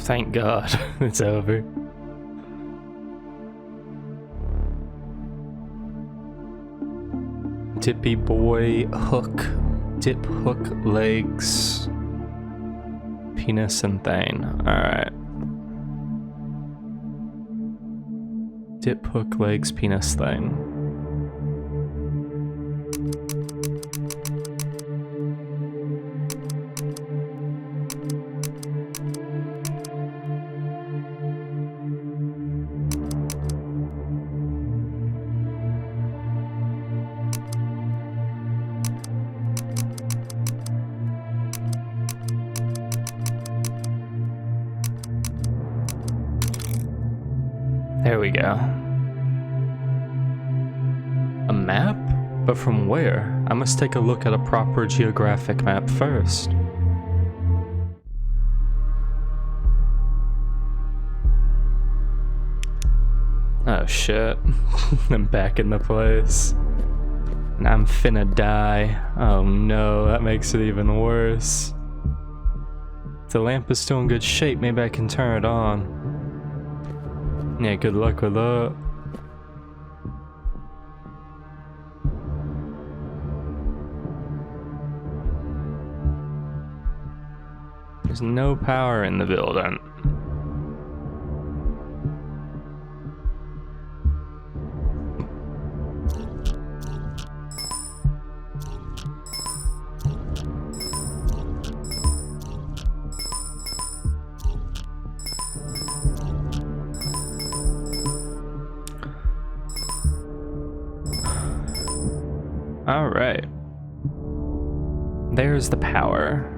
Thank God it's over. Tippy boy hook. Dip hook legs. Penis and thing. Alright. Dip hook legs penis thing. There we go. A map? But from where? I must take a look at a proper geographic map first. Oh shit. I'm back in the place. And I'm finna die. Oh no, that makes it even worse. If the lamp is still in good shape, maybe I can turn it on. Yeah, good luck with that. There's no power in the building. All right. There's the power.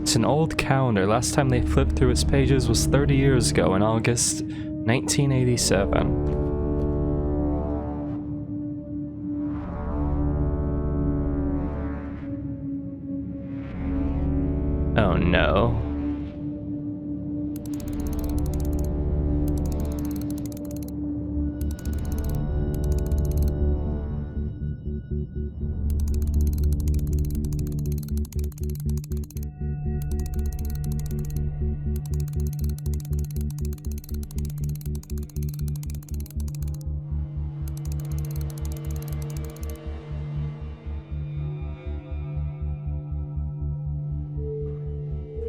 It's an old calendar. Last time they flipped through its pages was 30 years ago in August 1987. Oh no.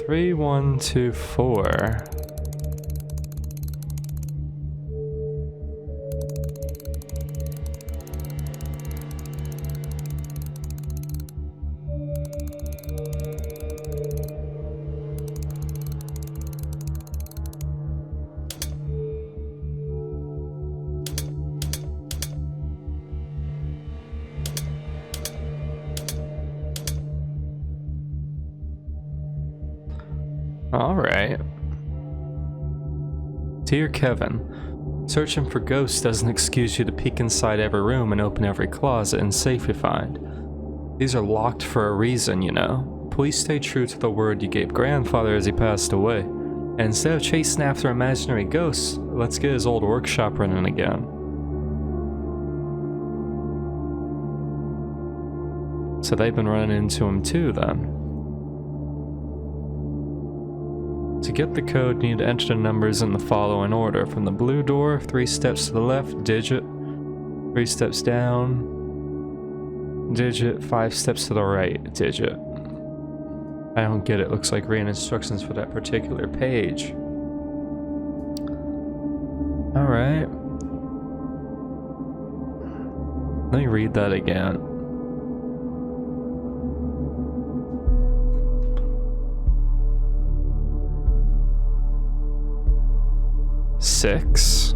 Three, 1, 2, 4. Alright. Dear Kevin, searching for ghosts doesn't excuse you to peek inside every room and open every closet and safe you find. These are locked for a reason, you know. Please stay true to the word you gave grandfather as he passed away. And instead of chasing after imaginary ghosts, let's get his old workshop running again. So they've been running into him too then. To get the code, you need to enter the numbers in the following order. From the blue door, 3 steps to the left, digit. 3 steps down, digit. 5 steps to the right, digit. I don't get it. Looks like reading instructions for that particular page. Alright. Let me read that again. Six,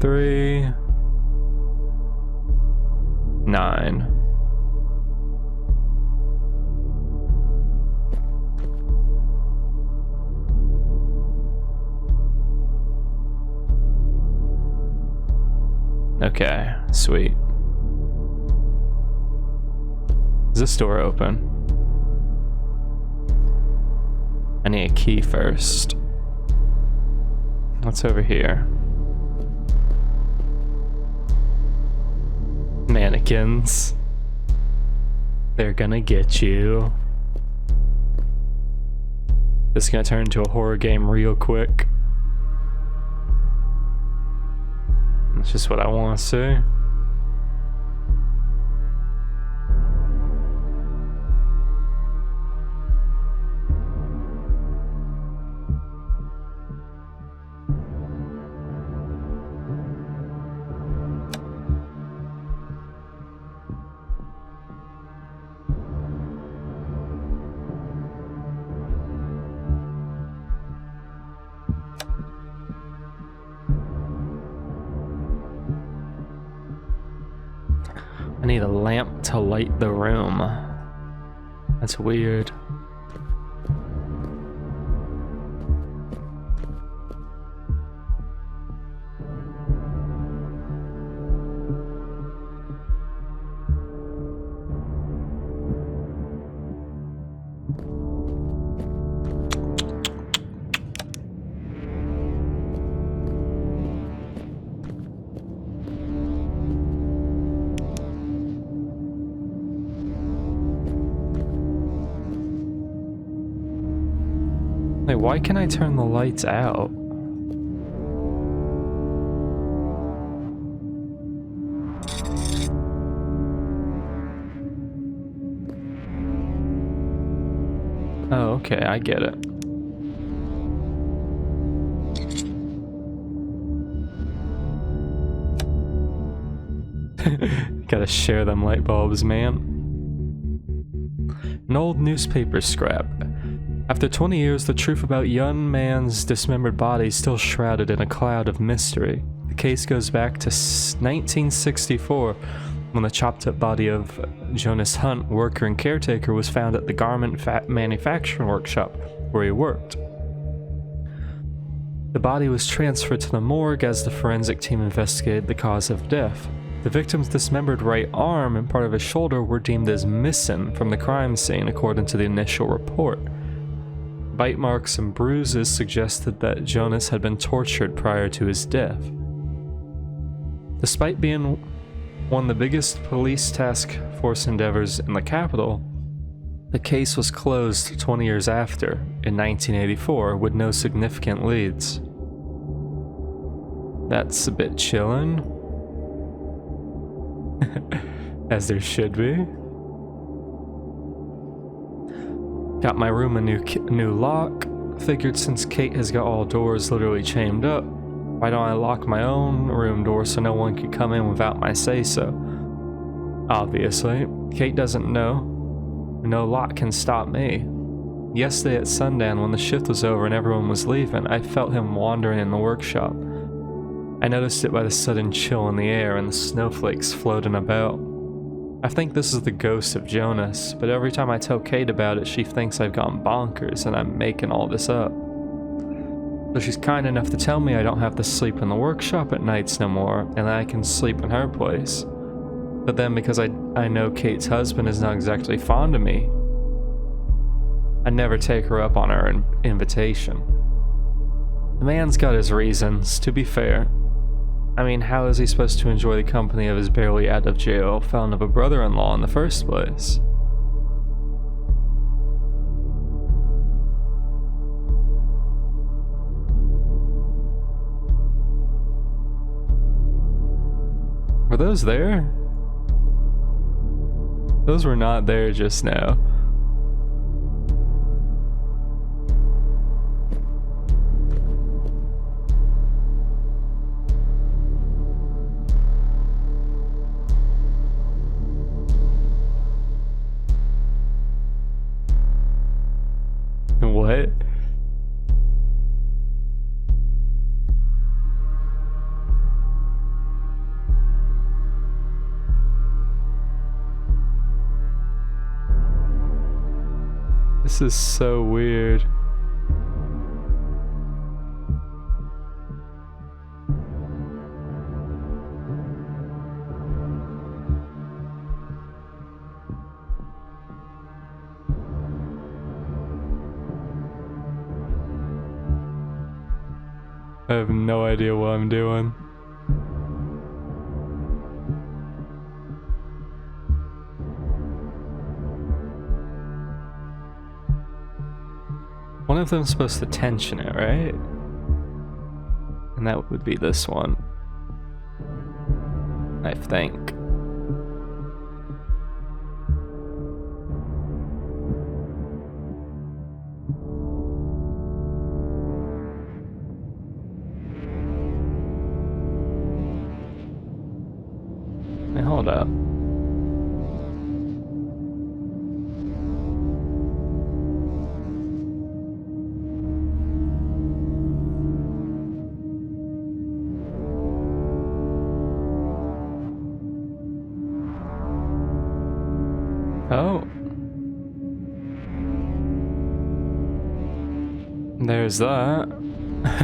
3, 9. Okay, sweet. Is this door open? I need a key first. What's over here? Mannequins. They're gonna get you. This is gonna turn into a horror game real quick. That's just what I want to see. need a lamp to light the room. That's weird. Wait, why can't I turn the lights out? Oh, okay, I get it. Gotta share them light bulbs, man. An old newspaper scrap. After 20 years, the truth about young man's dismembered body is still shrouded in a cloud of mystery. The case goes back to 1964, when the chopped-up body of Jonas Hunt, worker and caretaker, was found at the garment manufacturing workshop where he worked. The body was transferred to the morgue as the forensic team investigated the cause of death. The victim's dismembered right arm and part of his shoulder were deemed as missing from the crime scene, according to the initial report. Bite marks and bruises suggested that Jonas had been tortured prior to his death. Despite being one of the biggest police task force endeavors in the capital, the case was closed 20 years after, in 1984, with no significant leads. That's a bit chillin'. As there should be. Got my room a new lock. Figured since Kate has got all doors literally chained up, why don't I lock my own room door so no one could come in without my say-so? Obviously, Kate doesn't know. No lock can stop me. Yesterday at sundown, when the shift was over and everyone was leaving, I felt him wandering in the workshop. I noticed it by the sudden chill in the air and the snowflakes floating about. I think this is the ghost of Jonas, but every time I tell Kate about it, she thinks I've gone bonkers and I'm making all this up. So she's kind enough to tell me I don't have to sleep in the workshop at nights no more, and that I can sleep in her place. But then because I know Kate's husband is not exactly fond of me, I never take her up on her invitation. The man's got his reasons, to be fair. I mean, how is he supposed to enjoy the company of his barely out of jail found of a brother-in-law in the first place? Were those there? Those were not there just now. What? This is so weird. I have no idea what I'm doing. One of them's supposed to tension it, right? And that would be this one, I think. Hey, hold up. Oh. There's that.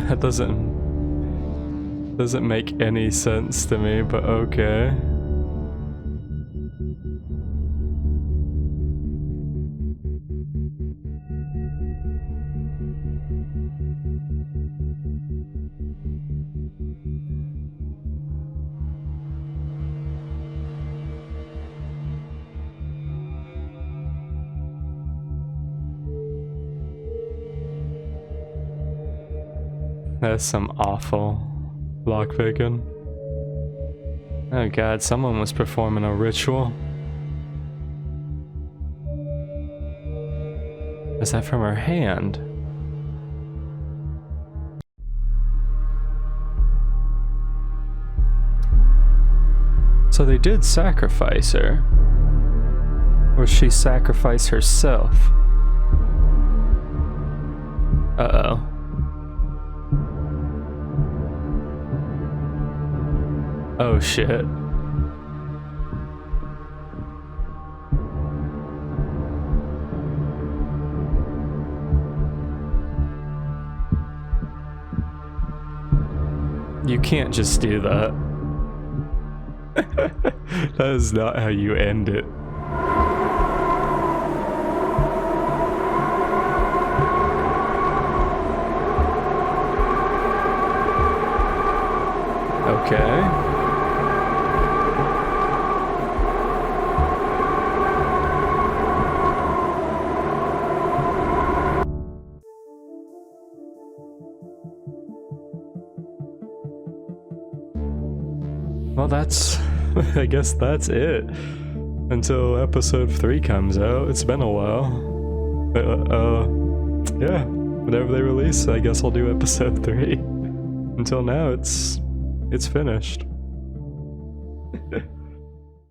That doesn't make any sense to me, but okay. That's some awful lockpicking. Oh god, someone was performing a ritual. Is that from her hand? So they did sacrifice her. Or she sacrificed herself? Uh-oh. Oh shit. You can't just do that. That is not how you end it. Okay. Well, that's... I guess that's it. Until episode 3 comes out. It's been a while. Yeah. Whenever they release, I guess I'll do episode 3. Until now, it's finished.